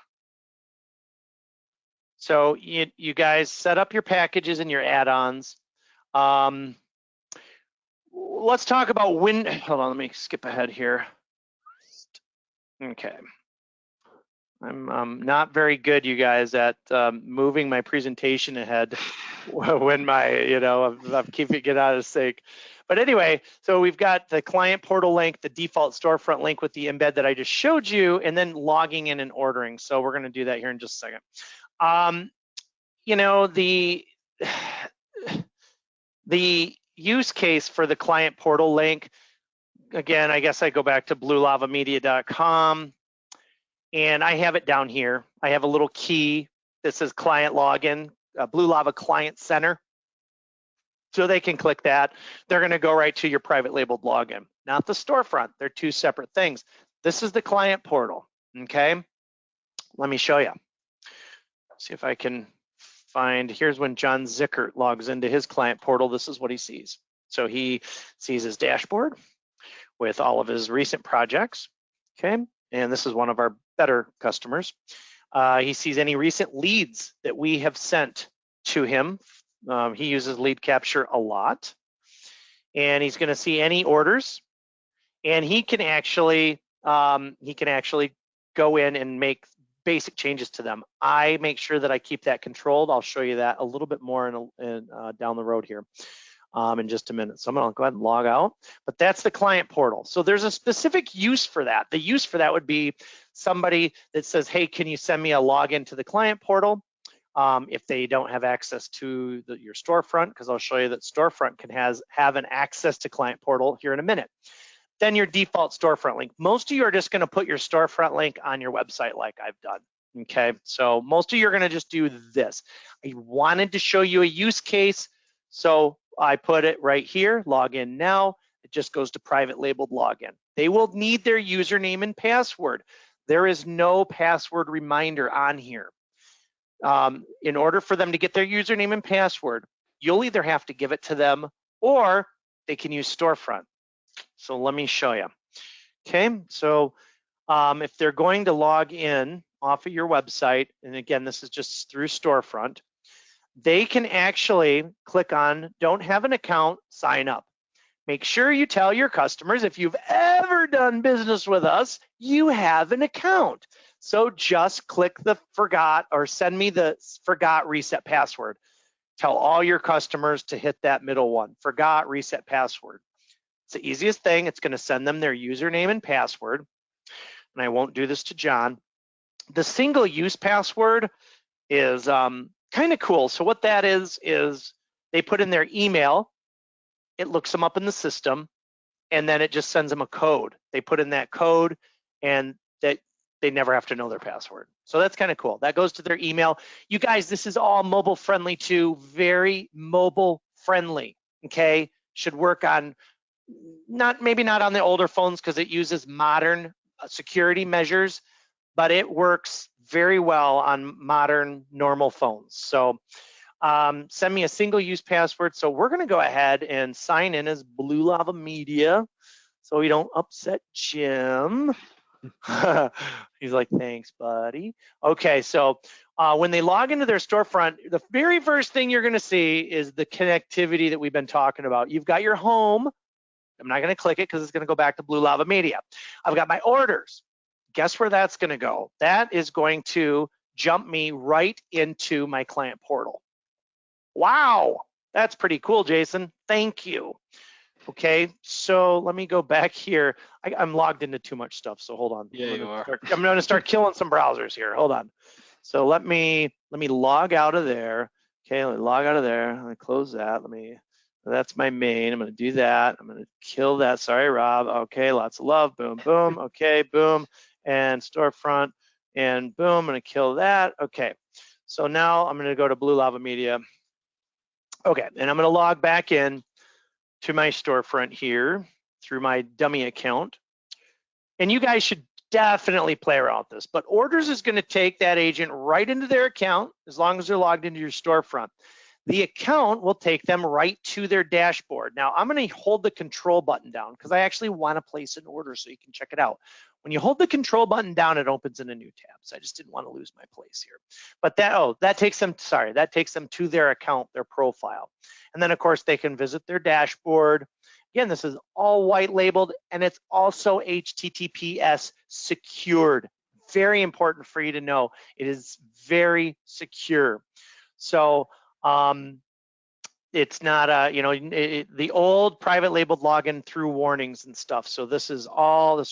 So you guys set up your packages and your add-ons. Let's talk about hold on, let me skip ahead here. Okay. I'm not very good, you guys, at moving my presentation ahead when I'm keeping it out of sync. But anyway, so we've got the client portal link, the default storefront link with the embed that I just showed you, and then logging in and ordering. So we're going to do that here in just a second. The use case for the client portal link, again, I guess I go back to bluelavamedia.com and I have it down here. I have a little key that says client login, Blue Lava Client Center. So they can click that. They're going to go right to your private labeled login, not the storefront. They're two separate things. This is the client portal. Okay, let me show you. See if I can find, here's when John Zickert logs into his client portal, this is what he sees. So he sees his dashboard with all of his recent projects, okay? And this is one of our better customers. He sees any recent leads that we have sent to him. He uses lead capture a lot. And he's gonna see any orders, and he can actually go in and make basic changes to them. I make sure that I keep that controlled. I'll show you that a little bit more down the road here in just a minute. So I'm gonna go ahead and log out, but that's the client portal. So there's a specific use for that. The use for that would be somebody that says, hey, can you send me a login to the client portal? If they don't have access to your storefront, because I'll show you that storefront can have an access to client portal here in a minute. Then your default storefront link. Most of you are just going to put your storefront link on your website like I've done, okay? So most of you are going to just do this. I wanted to show you a use case, so I put it right here, log in now. It just goes to private labeled login. They will need their username and password. There is no password reminder on here. In order for them to get their username and password, you'll either have to give it to them or they can use Storefront. So let me show you. Okay, so if they're going to log in off of your website, and again, this is just through Storefront, they can actually click on don't have an account, sign up. Make sure you tell your customers if you've ever done business with us, you have an account. So just click the forgot or send me the forgot reset password. Tell all your customers to hit that middle one, forgot reset password. It's the easiest thing. It's going to send them their username and password. And I won't do this to John. The single use password is kind of cool. So what that is they put in their email, it looks them up in the system, and then it just sends them a code. They put in that code and that they never have to know their password. So that's kind of cool. That goes to their email. You guys, this is all mobile friendly too, very mobile friendly, okay? Should work on, maybe not on the older phones because it uses modern security measures, but it works very well on modern normal phones. So send me a single use password. So we're gonna go ahead and sign in as Blue Lava Media so we don't upset Jim. He's like, thanks, buddy. Okay, so when they log into their storefront, the very first thing you're gonna see is the connectivity that we've been talking about. You've got your home. I'm not gonna click it because it's gonna go back to Blue Lava Media. I've got my orders. Guess where that's gonna go? That is going to jump me right into my client portal. Wow, that's pretty cool, Jason. Thank you. Okay, so let me go back here. I'm logged into too much stuff, so hold on. Yeah, you are. I'm gonna start killing some browsers here. Hold on. So let me log out of there. Okay, let me log out of there. I'm gonna close that. That's my main. I'm gonna do that. I'm gonna kill that. Sorry, Rob. Okay, lots of love. Boom, boom. Okay, boom. And storefront. And boom, I'm gonna kill that. Okay, so now I'm gonna go to Blue Lava Media. Okay, and I'm gonna log back in to my storefront here through my dummy account. And you guys should definitely play around with this, but orders is gonna take that agent right into their account as long as they're logged into your storefront. The account will take them right to their dashboard. Now I'm gonna hold the control button down because I actually wanna place an order so you can check it out. When you hold the control button down, it opens in a new tab. So I just didn't want to lose my place here. But that takes them to their account, their profile. And then of course they can visit their dashboard. Again, this is all white labeled and it's also HTTPS secured. Very important for you to know. It is very secure. So it's not the old private labeled login through warnings and stuff. So this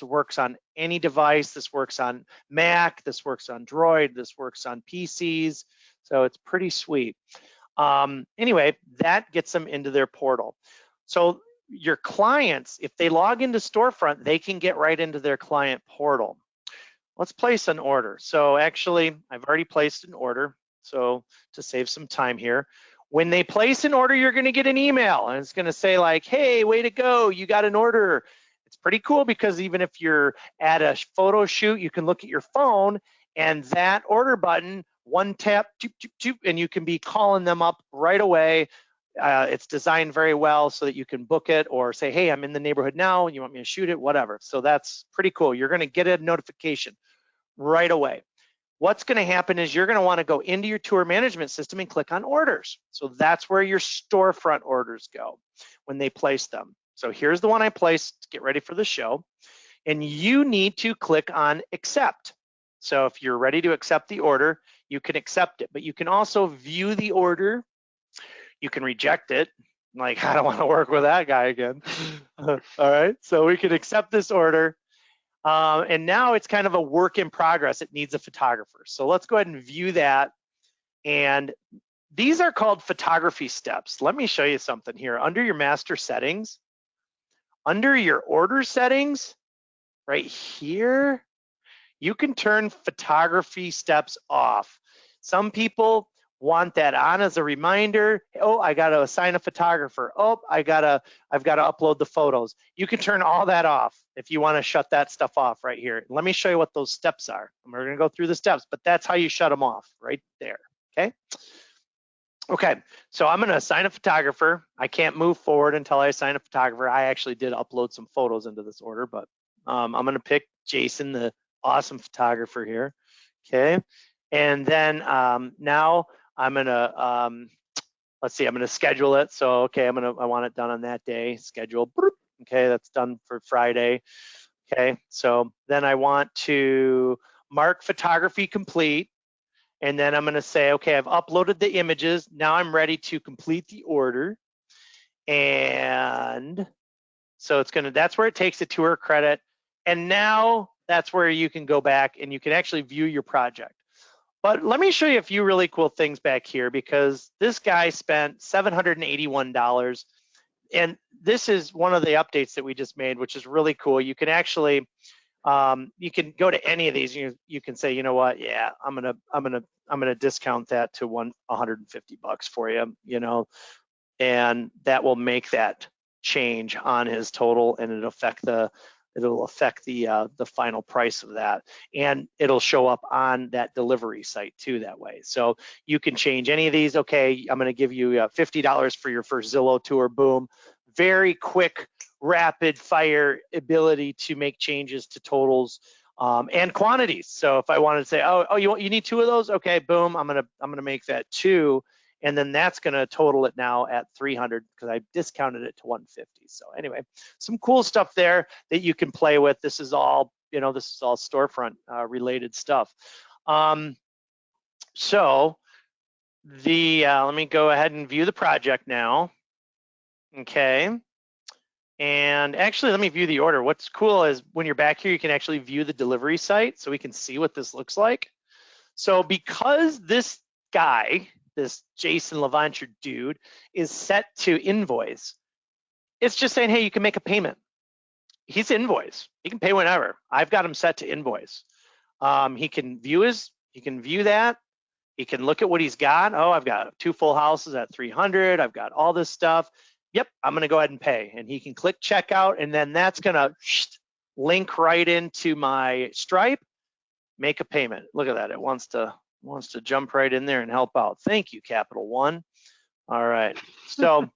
works on any device. This works on Mac, this works on Android, this works on PCs. So it's pretty sweet. Anyway, that gets them into their portal. So your clients, if they log into Storefront, they can get right into their client portal. Let's place an order. So actually, I've already placed an order. So to save some time here, when they place an order, you're gonna get an email and it's gonna say like, hey, way to go, you got an order. It's pretty cool because even if you're at a photo shoot, you can look at your phone and that order button, one tap, toop, toop, toop, and you can be calling them up right away. It's designed very well so that you can book it or say, hey, I'm in the neighborhood now, you want me to shoot it, whatever. So that's pretty cool. You're gonna get a notification right away. What's going to happen is you're going to want to go into your tour management system and click on orders. So that's where your storefront orders go when they place them. So here's the one I placed, get ready for the show. And you need to click on accept. So if you're ready to accept the order, you can accept it, but you can also view the order. You can reject it. Like, I don't want to work with that guy again. All right, so we can accept this order. And now it's kind of a work in progress. It needs a photographer. So let's go ahead and view that. And these are called photography steps. Let me show you something here. Under your master settings, under your order settings, right here, you can turn photography steps off. Some people want that on as a reminder. Oh, I got to assign a photographer. Oh, I've got to upload the photos. You can turn all that off if you want to shut that stuff off right here. Let me show you what those steps are. And we're going to go through the steps, but that's how you shut them off right there. Okay. Okay, so I'm going to assign a photographer. I can't move forward until I assign a photographer. I actually did upload some photos into this order, but I'm going to pick Jason, the awesome photographer here. Okay, and then now I'm going to, let's see, I'm going to schedule it. So, okay, I want it done on that day, schedule. Okay, that's done for Friday. Okay, so then I want to mark photography complete. And then I'm going to say, okay, I've uploaded the images. Now I'm ready to complete the order. And so that's where it takes the tour credit. And now that's where you can go back and you can actually view your project. But let me show you a few really cool things back here, because this guy spent $781. And this is one of the updates that we just made, which is really cool. You can actually, you can go to any of these. You can say, you know what? Yeah, I'm gonna discount that to $150 for you. You know, and that will make that change on his total, and it'll affect the final price of that, and it'll show up on that delivery site too that way. So you can change any of these. Okay, I'm going to give you $50 for your first Zillow tour. Boom, very quick, rapid fire ability to make changes to totals and quantities. So if I wanted to say, oh, you need 2 of those, okay, boom, I'm gonna make that 2. And then that's going to total it now at 300 because I discounted it to 150. So anyway, some cool stuff there that you can play with. This is all, this is all storefront related stuff. So let me go ahead and view the project now. Okay. And actually, let me view the order. What's cool is when you're back here, you can actually view the delivery site so we can see what this looks like. So because this guy, this Jason LaVenture dude, is set to invoice, it's just saying, hey, you can make a payment. He's invoice. He can pay whenever. I've got him set to invoice. He can view that. He can look at what he's got. Oh, I've got 2 full houses at 300. I've got all this stuff. Yep, I'm gonna go ahead and pay. And he can click checkout, and then that's gonna link right into my Stripe, make a payment. Look at that, it wants to jump right in there and help out. Thank you, Capital One. All right, so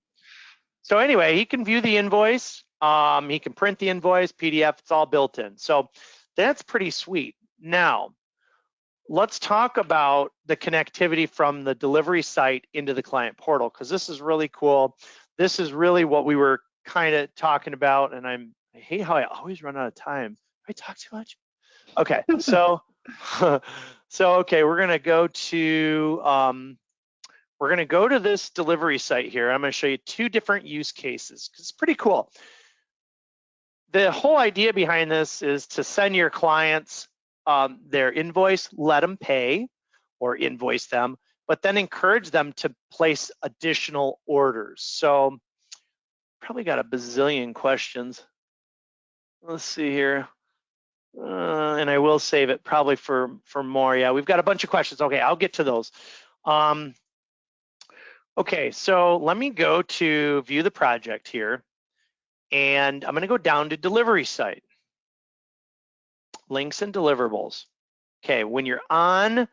anyway, he can view the invoice. He can print the invoice, PDF, it's all built in. So that's pretty sweet. Now, let's talk about the connectivity from the delivery site into the client portal, because this is really cool. This is really what we were kind of talking about, and I hate how I always run out of time. I talk too much? Okay, so okay, we're gonna go to this delivery site here. I'm gonna show you 2 different use cases because it's pretty cool. The whole idea behind this is to send your clients their invoice, let them pay or invoice them, but then encourage them to place additional orders. So probably got a bazillion questions. Let's see here. And I will save it probably for more. Yeah, we've got a bunch of questions. Okay, I'll get to those. Okay, so let me go to view the project here, and I'm going to go down to delivery site, links and deliverables. Okay, when you're on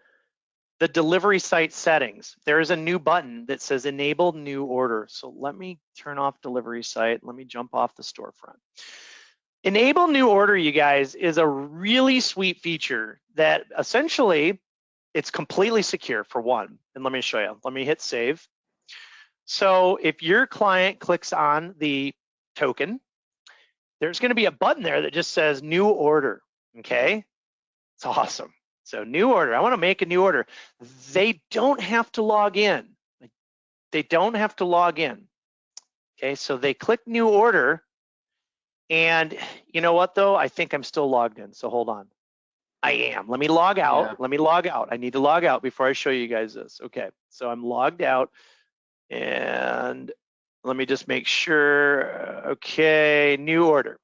the delivery site settings, there is a new button that says enable new order. So let me turn off delivery site. Let me jump off the storefront. Enable new order, you guys, is a really sweet feature that essentially it's completely secure for one. And let me show you. Let me hit save. So if your client clicks on the token, there's going to be a button there that just says new order. Okay, it's awesome. So new order, I want to make a new order. They don't have to log in. They don't have to log in. Okay, so they click new order, and you know what though? I think I'm still logged in, so hold on. I am. Let me log out. Yeah. Let me log out. I need to log out before I show you guys this. Okay, so I'm logged out, and let me just make sure. Okay, new order.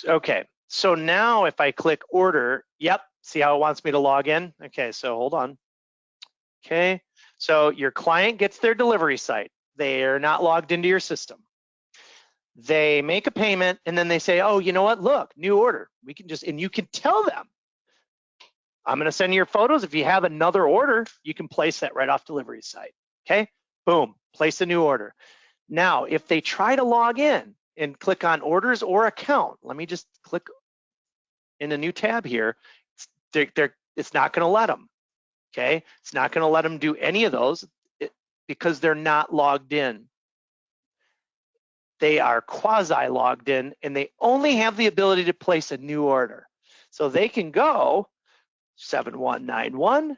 Okay, so now if I click order, yep, see how it wants me to log in? Okay, so hold on. Okay, so your client gets their delivery site. They are not logged into your system. They make a payment and then they say, oh, you know what? Look, new order. We can just, and you can tell them, I'm going to send you your photos. If you have another order, you can place that right off delivery site. Okay, boom, place a new order. Now, if they try to log in and click on orders or account, let me just click in a new tab here. It's not going to let them. Okay, it's not going to let them do any of those because they're not logged in. They are quasi logged in and they only have the ability to place a new order. So they can go 7191.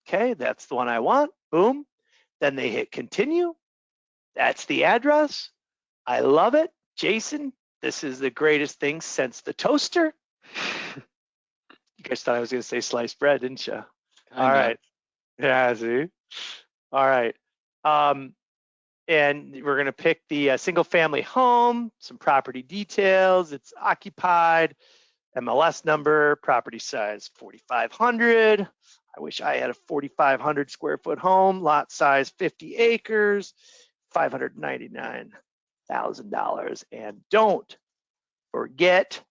Okay, that's the one I want. Boom. Then they hit continue. That's the address. I love it. Jason, this is the greatest thing since the toaster. You guys thought I was going to say sliced bread, didn't you? All right. Yeah, see? All right. And we're going to pick the single family home, some property details. It's occupied, MLS number, property size 4,500. I wish I had a 4,500 square foot home, lot size 50 acres, $599,000. And don't forget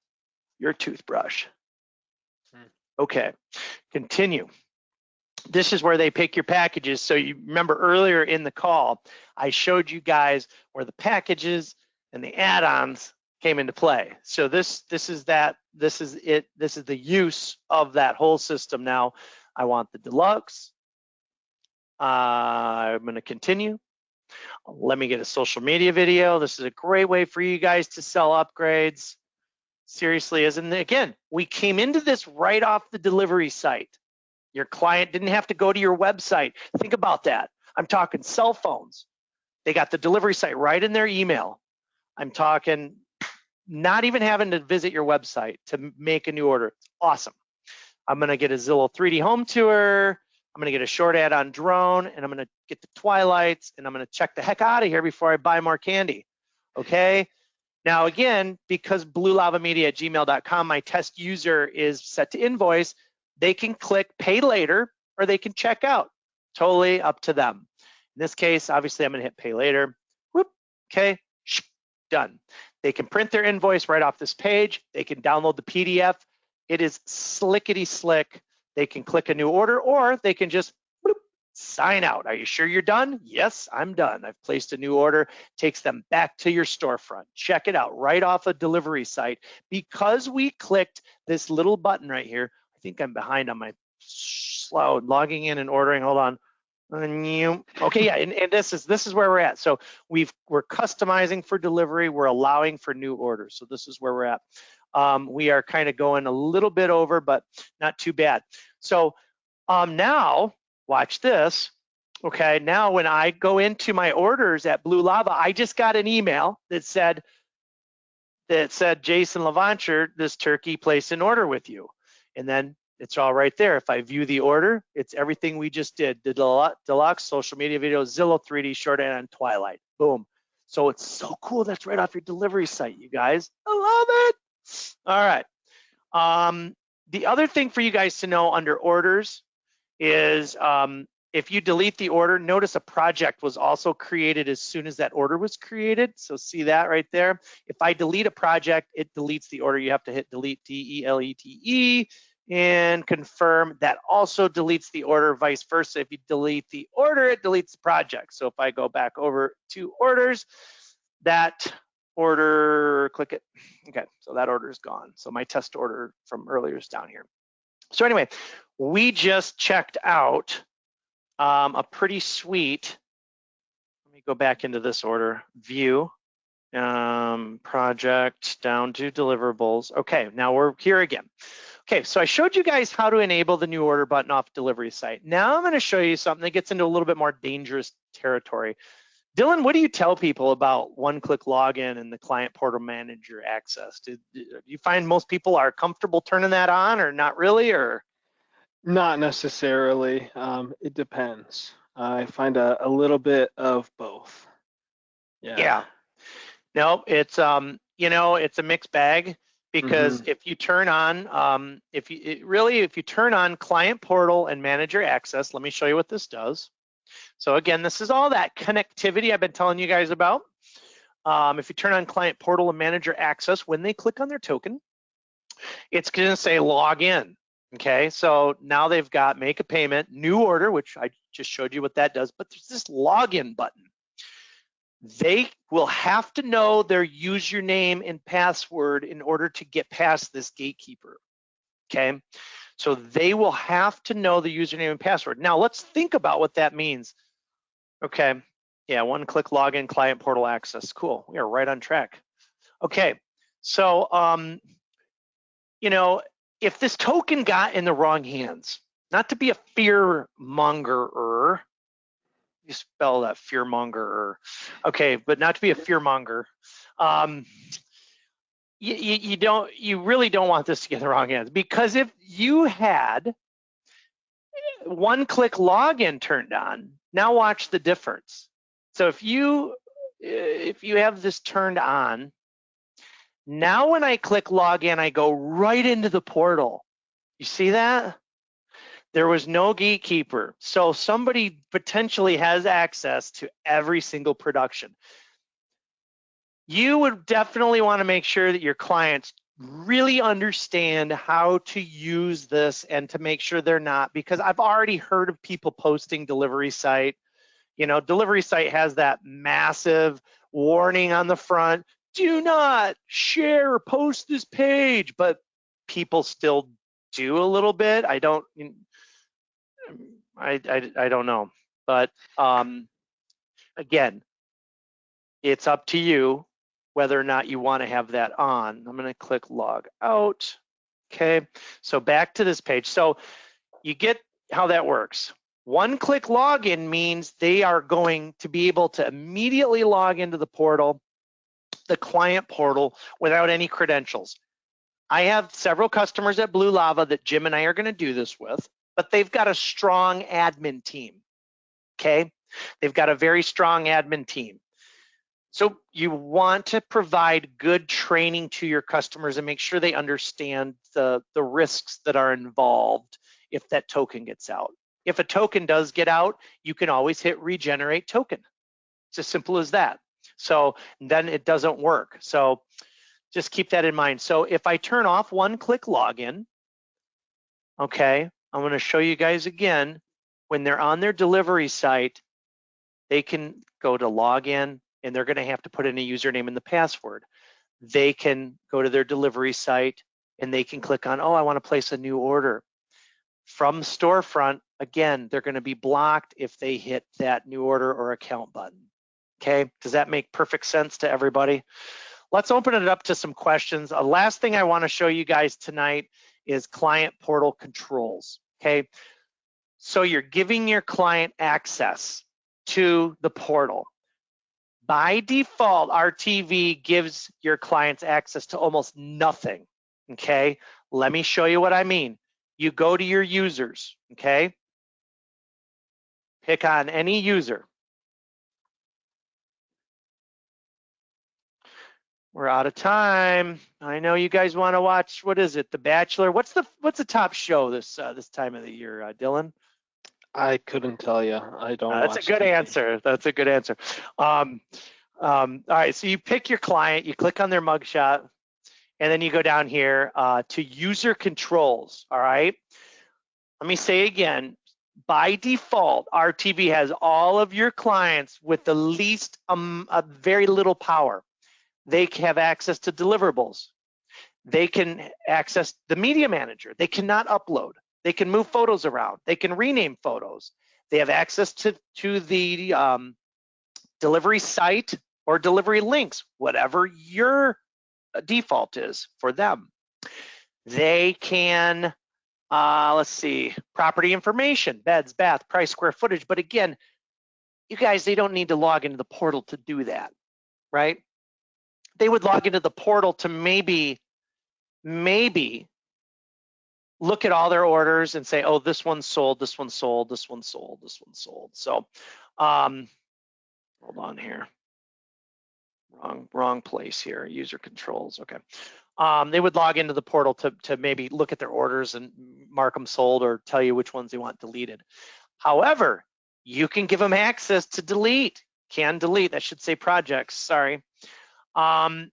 your toothbrush. Okay, continue. This is where they pick your packages. So you remember earlier in the call, I showed you guys where the packages and the add-ons came into play. So this is it. This is the use of that whole system. Now I want the deluxe. I'm going to continue. Let me get a social media video. This is a great way for you guys to sell upgrades. Seriously, again, we came into this right off the delivery site. Your client didn't have to go to your website. Think about that. I'm talking cell phones. They got the delivery site right in their email. I'm talking not even having to visit your website to make a new order. It's awesome. I'm going to get a Zillow 3D home tour. I'm going to get a short ad on drone, and I'm going to get the Twilights, and I'm going to check the heck out of here before I buy more candy. Okay? Now, again, because bluelavamedia@gmail.com, my test user is set to invoice, they can click pay later or they can check out. Totally up to them. In this case, obviously, I'm going to hit pay later. Whoop, okay, done. They can print their invoice right off this page. They can download the PDF. It is slickety slick. They can click a new order or they can just whoop, sign out. Are you sure you're done? Yes, I'm done. I've placed a new order. Takes them back to your storefront. Check it out right off a delivery site. Because we clicked this little button right here, I think I'm behind on my slow logging in and ordering. Hold on. Okay, yeah, and this is where we're at. So we're customizing for delivery. We're allowing for new orders. So this is where we're at. We are kind of going a little bit over, but not too bad. So now watch this. Okay, now when I go into my orders at Blue Lava, I just got an email that said Jason Levancher, this turkey placed an order with you, and then it's all right there. If I view the order, it's everything we just did. The deluxe, social media video, Zillow 3D, short ad on Twilight. Boom. So it's so cool. That's right off your delivery site, you guys. I love it. All right. The other thing for you guys to know under orders is if you delete the order, notice a project was also created as soon as that order was created. So see that right there. If I delete a project, it deletes the order. You have to hit delete, D-E-L-E-T-E, and confirm. That also deletes the order, vice versa. If you delete the order, it deletes the project. So if I go back over to orders, that order, click it. Okay, so that order is gone. So my test order from earlier is down here. So anyway, we just checked out a pretty sweet, let me go back into this order, view, project, down to deliverables. Okay, now we're here again. Okay, so I showed you guys how to enable the new order button off delivery site. Now I'm going to show you something that gets into a little bit more dangerous territory. Dylan, what do you tell people about one-click login and the client portal manager access? Do you find most people are comfortable turning that on, or not really, or? Not necessarily. It depends. I find a little bit of both. Yeah. No, it's it's a mixed bag, because if you turn on, if you turn on client portal and manager access, let me show you what this does. So again, this is all that connectivity I've been telling you guys about. If you turn on client portal and manager access, when they click on their token, it's going to say log in. Okay, so now they've got make a payment, new order, which I just showed you what that does, but there's this login button. They will have to know their username and password in order to get past this gatekeeper. Okay, so they will have to know the username and password. Now let's think about what that means. Okay, yeah, one-click login, client portal access. Cool, we are right on track. Okay, so you know, if this token got in the wrong hands, not to be a fear mongerer, you spell that fear mongerer, okay, but not to be a fear monger. You really don't want this to get in the wrong hands, because if you had one-click login turned on, now watch the difference. So if you have this turned on, now when I click login, I go right into the portal. You see that? There was no gatekeeper. So somebody potentially has access to every single production. You would definitely want to make sure that your clients really understand how to use this and to make sure they're not, because I've already heard of people posting delivery site. You know, delivery site has that massive warning on the front, do not share or post this page, but people still do a little bit. I don't know, but again, it's up to you whether or not you want to have that on. I'm going to click log out. Okay, so back to this page. So you get how that works. One-click login means they are going to be able to immediately log into the portal, the client portal, without any credentials. I have several customers at Blue Lava that Jim and I are going to do this with, but they've got a strong admin team. Okay, they've got a very strong admin team. So you want to provide good training to your customers and make sure they understand the risks that are involved if that token gets out. If a token does get out, you can always hit regenerate token. It's as simple as that. So then it doesn't work. So just keep that in mind. So if I turn off one-click login, okay, I'm going to show you guys again, when they're on their delivery site, they can go to login, and they're going to have to put in a username and the password. They can go to their delivery site and they can click on, oh, I want to place a new order. From Storefront, again, they're going to be blocked if they hit that new order or account button. Okay, does that make perfect sense to everybody? Let's open it up to some questions. The last thing I want to show you guys tonight is client portal controls. Okay, so you're giving your client access to the portal. By default, RTV gives your clients access to almost nothing, okay? Let me show you what I mean. You go to your users, okay? Pick on any user. We're out of time. I know you guys want to watch, what is it, The Bachelor? What's the top show this time of the year, Dylan? I couldn't tell you. I don't. That's a good answer. That's a good answer. All right, so you pick your client, you click on their mugshot, and then you go down here to user controls. All right. Let me say again. By default, RTV has all of your clients with the least, very little power. They have access to deliverables. They can access the media manager. They cannot upload. They can move photos around. They can rename photos. They have access to the delivery site or delivery links, whatever your default is for them. They can, let's see, property information, beds, bath, price, square footage. But again, you guys, they don't need to log into the portal to do that, right? They would log into the portal to maybe look at all their orders and say, oh, this one's sold, this one's sold, this one's sold, this one's sold. So hold on here. Wrong place here, user controls, okay. They would log into the portal to maybe look at their orders and mark them sold or tell you which ones they want deleted. However, you can give them access to delete. Can delete, that should say projects, sorry. So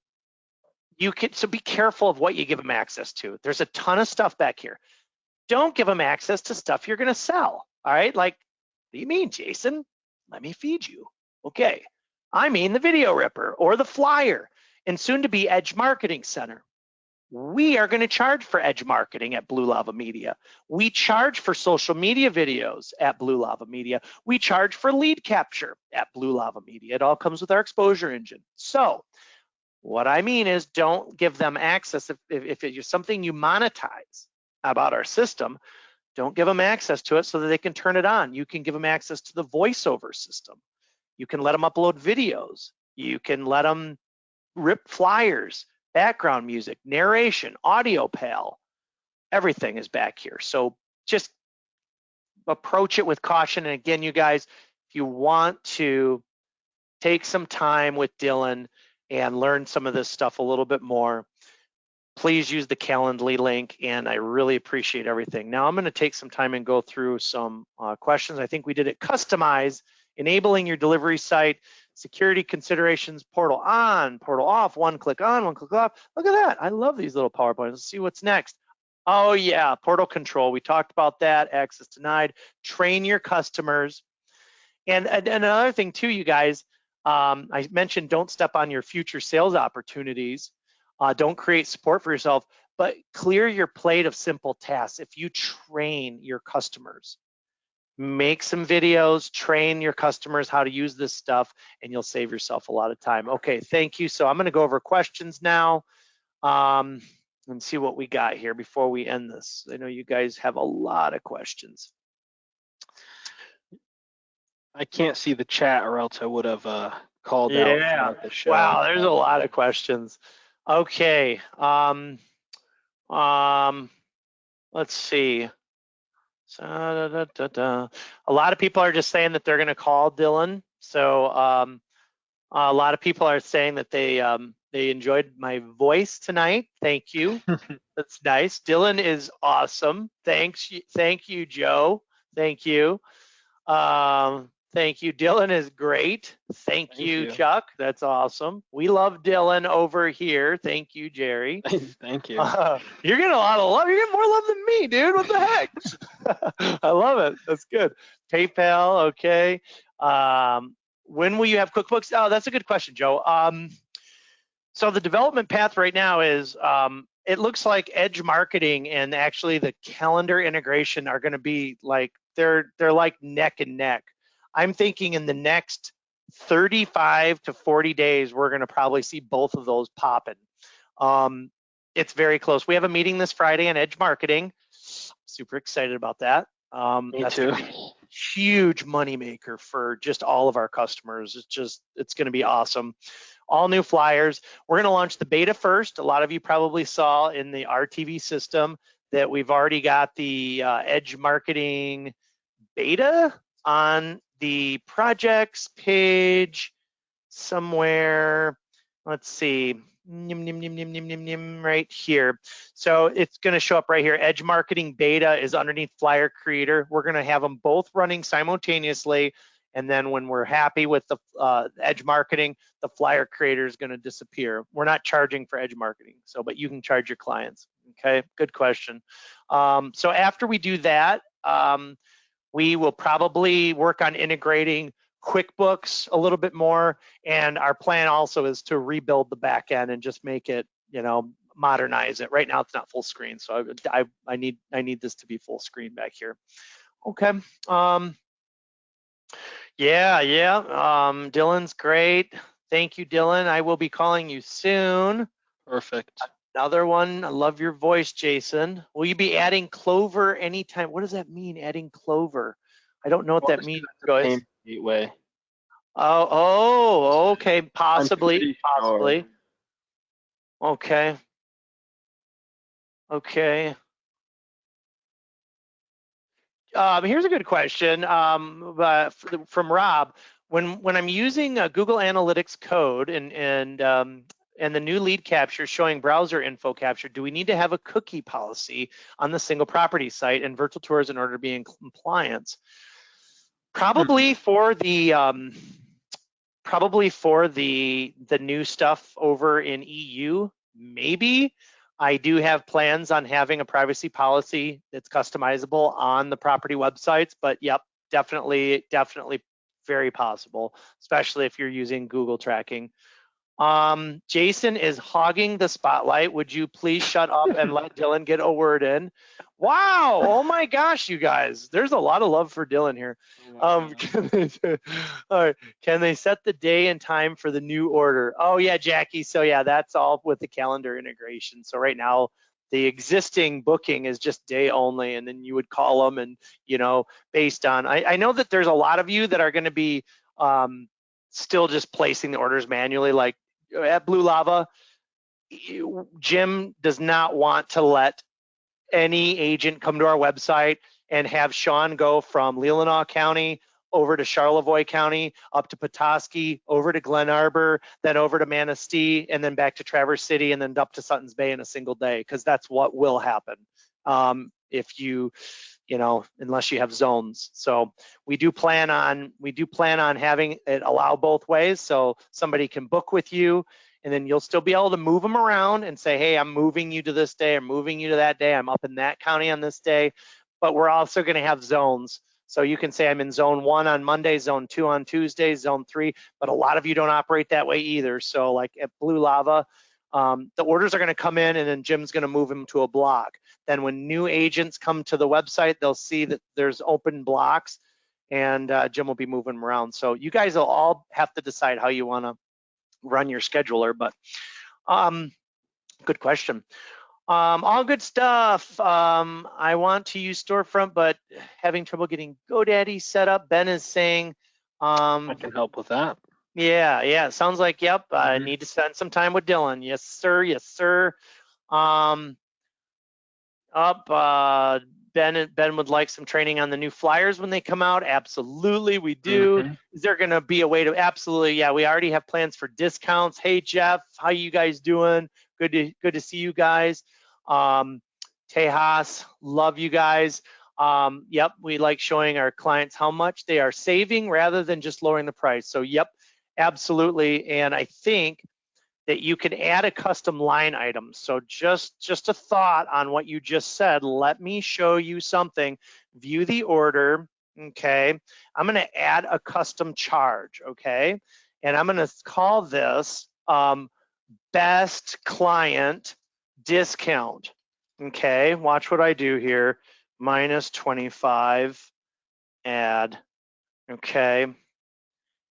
be careful of what you give them access to. There's a ton of stuff back here. Don't give them access to stuff you're gonna sell, all right? Like, what do you mean, Jason? Let me feed you. Okay, I mean the Video Ripper or the flyer and soon to be Edge Marketing Center. We are gonna charge for Edge Marketing at Blue Lava Media. We charge for social media videos at Blue Lava Media. We charge for lead capture at Blue Lava Media. It all comes with our exposure engine. So what I mean is don't give them access. If it's something you monetize about our system, don't give them access to it so that they can turn it on. You can give them access to the voiceover system. You can let them upload videos. You can let them rip flyers, background music, narration, audio pal. Everything is back here. So just approach it with caution. And again, you guys, if you want to take some time with Dylan and learn some of this stuff a little bit more, please use the Calendly link, and I really appreciate everything. Now I'm going to take some time and go through some questions. I think we did it. Customize, enabling your delivery site, security considerations, portal on, portal off, one click on, one click off. Look at that. I love these little PowerPoints. Let's see what's next. Oh yeah, portal control. We talked about that, access denied. Train your customers. And another thing too, you guys, I mentioned don't step on your future sales opportunities. Don't create support for yourself, but clear your plate of simple tasks. If you train your customers, make some videos, train your customers how to use this stuff, and you'll save yourself a lot of time. Okay, thank you. So I'm gonna go over questions now and see what we got here before we end this. I know you guys have a lot of questions. I can't see the chat, or else I would have called out throughout the show. Wow, there's a lot of questions. Okay, let's see. So, a lot of people are just saying that they're going to call Dylan. So a lot of people are saying that they enjoyed my voice tonight. Thank you. That's nice. Dylan is awesome. Thank you, Joe. Thank you. Thank you. Dylan is great. Thank you, Chuck. That's awesome. We love Dylan over here. Thank you, Jerry. Thank you. You're getting a lot of love. You're getting more love than me, dude. What the heck? I love it. That's good. PayPal, okay. When will you have QuickBooks? Oh, that's a good question, Joe. So the development path right now is it looks like Edge Marketing and actually the calendar integration are going to be like they're like neck and neck. I'm thinking in the next 35 to 40 days, we're going to probably see both of those popping. It's very close. We have a meeting this Friday on Edge Marketing. Super excited about that. Me too. Huge moneymaker for just all of our customers. It's going to be awesome. All new flyers. We're going to launch the beta first. A lot of you probably saw in the RTV system that we've already got the Edge Marketing beta on the projects page somewhere. Let's see, right here. So it's going to show up right here. Edge Marketing beta is underneath Flyer Creator. We're going to have them both running simultaneously. And then when we're happy with the Edge Marketing, the Flyer Creator is going to disappear. We're not charging for Edge Marketing, but you can charge your clients. Okay, good question. So after we do that, we will probably work on integrating QuickBooks a little bit more, and our plan also is to rebuild the back end and just make it, modernize it. Right now it's not full screen, so I need this to be full screen back here. Okay. Dylan's great. Thank you, Dylan. I will be calling you soon. Perfect. Another one. I love your voice, Jason. Will you be adding Clover anytime? What does that mean, adding Clover? I don't know what that means, guys. Gateway. Oh, okay. Possibly. Sure. Okay. Here's a good question from Rob. When I'm using a Google Analytics code and and the new lead capture showing browser info capture, do we need to have a cookie policy on the single property site and virtual tours in order to be in compliance? Probably for the new stuff over in EU, maybe. I do have plans on having a privacy policy that's customizable on the property websites, but yep, definitely very possible, especially if you're using Google tracking. Jason is hogging the spotlight. Would you please shut up and let Dylan get a word in? Wow, oh my gosh, you guys, there's a lot of love for Dylan here. All right, can they set the day and time for the new order? Oh yeah, Jackie, so yeah, that's all with the calendar integration. So right now, the existing booking is just day only, and then you would call them and, you know, based on, I know that there's a lot of you that are gonna be still just placing the orders manually, like at Blue Lava. Jim does not want to let any agent come to our website and have Sean go from Leelanau County over to Charlevoix County, up to Petoskey, over to Glen Arbor, then over to Manistee, and then back to Traverse City, and then up to Sutton's Bay in a single day, because that's what will happen if you know, unless you have zones. So we do plan on having it allow both ways, so somebody can book with you, and then you'll still be able to move them around and say, hey, I'm moving you to this day, I'm moving you to that day, I'm up in that county on this day. But we're also going to have zones. So you can say I'm in zone 1 on Monday, zone 2 on Tuesday, zone 3, but a lot of you don't operate that way either. So like at Blue Lava, the orders are going to come in, and then Jim's going to move them to a block. Then when new agents come to the website, they'll see that there's open blocks, and Jim will be moving them around. So you guys will all have to decide how you want to run your scheduler, but good question. All good stuff. I want to use Storefront, but having trouble getting GoDaddy set up. Ben is saying, I can help with that. Yeah, sounds like, yep, I need to spend some time with Dylan. Yes, sir, yes, sir. Ben would like some training on the new flyers when they come out. Absolutely, we do. Is there gonna be a way to, absolutely, yeah, we already have plans for discounts. Hey, Jeff, how you guys doing? Good to see you guys. Tejas, love you guys. Yep, we like showing our clients how much they are saving rather than just lowering the price. So yep, absolutely. And I think that you can add a custom line item. So just a thought on what you just said. Let me show you something. View the order, okay? I'm gonna add a custom charge, okay? And I'm gonna call this best client discount, okay? Watch what I do here, minus 25, add, okay?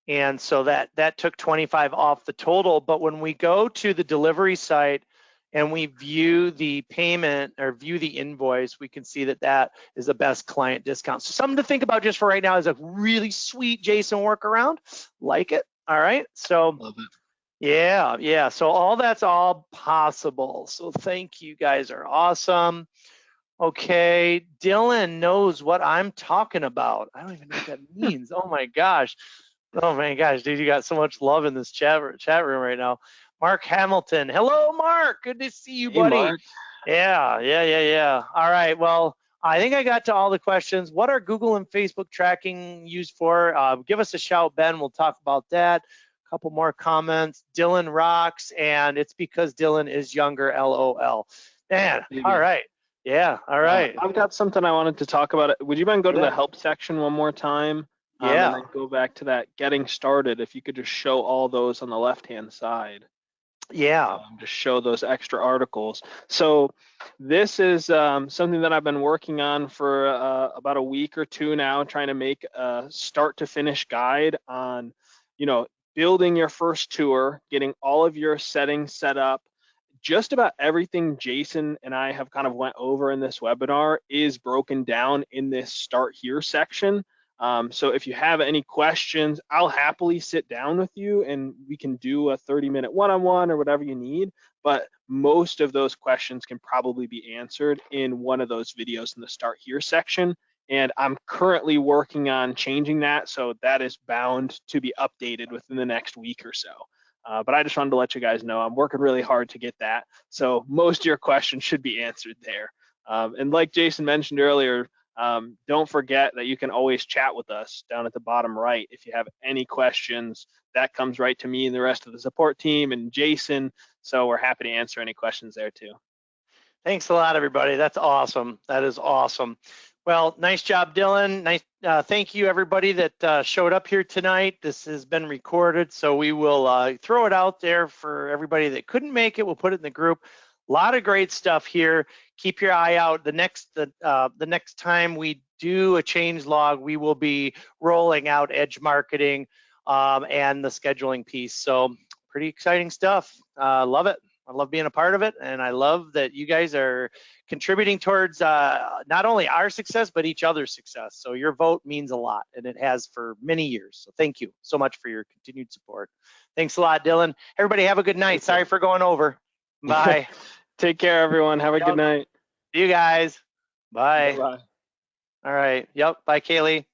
And so that took 25 off the total, but when we go to the delivery site and we view the payment or view the invoice, we can see that that is the best client discount. So something to think about just for right now is a really sweet Jason workaround. Like it, all right? So love it. Yeah, so all that's all possible. So thank you, guys are awesome. Okay, Dylan knows what I'm talking about. I don't even know what that means. Oh my gosh. Oh my gosh, dude, you got so much love in this chat room right now. Mark Hamilton. Hello, Mark. Good to see you, buddy. Mark. Yeah. All right, well, I think I got to all the questions. What are Google and Facebook tracking used for? Give us a shout, Ben. We'll talk about that. A couple more comments. Dylan rocks, and it's because Dylan is younger, LOL. Man, maybe. All right. Yeah, all right. I've got something I wanted to talk about. Would you mind go to the help section one more time? Yeah. And then go back to that getting started. If you could just show all those on the left-hand side. Yeah. Just show those extra articles. So this is something that I've been working on for about a week or two now, trying to make a start to finish guide on, you know, building your first tour, getting all of your settings set up. Just about everything Jason and I have kind of went over in this webinar is broken down in this start here section. So if you have any questions, I'll happily sit down with you and we can do a 30-minute one-on-one or whatever you need. But most of those questions can probably be answered in one of those videos in the Start Here section. And I'm currently working on changing that, so that is bound to be updated within the next week or so. But I just wanted to let you guys know I'm working really hard to get that. So most of your questions should be answered there. And like Jason mentioned earlier, don't forget that you can always chat with us down at the bottom right. If you have any questions, that comes right to me and the rest of the support team and Jason. So we're happy to answer any questions there too. Thanks a lot, everybody. That's awesome. That is awesome. Well, nice job, Dylan. Nice. Thank you, everybody that showed up here tonight. This has been recorded, so we will throw it out there for everybody that couldn't make it. We'll put it in the group. A lot of great stuff here. Keep your eye out. The next time we do a change log, we will be rolling out Edge marketing and the scheduling piece. So pretty exciting stuff. Love it. I love being a part of it, and I love that you guys are contributing towards not only our success, but each other's success. So your vote means a lot, and it has for many years. So thank you so much for your continued support. Thanks a lot, Dylan. Everybody have a good night. Sorry for going over. Bye. Take care, everyone. Have a good night. See you guys. Bye. Bye. All right. Yep. Bye, Kaylee.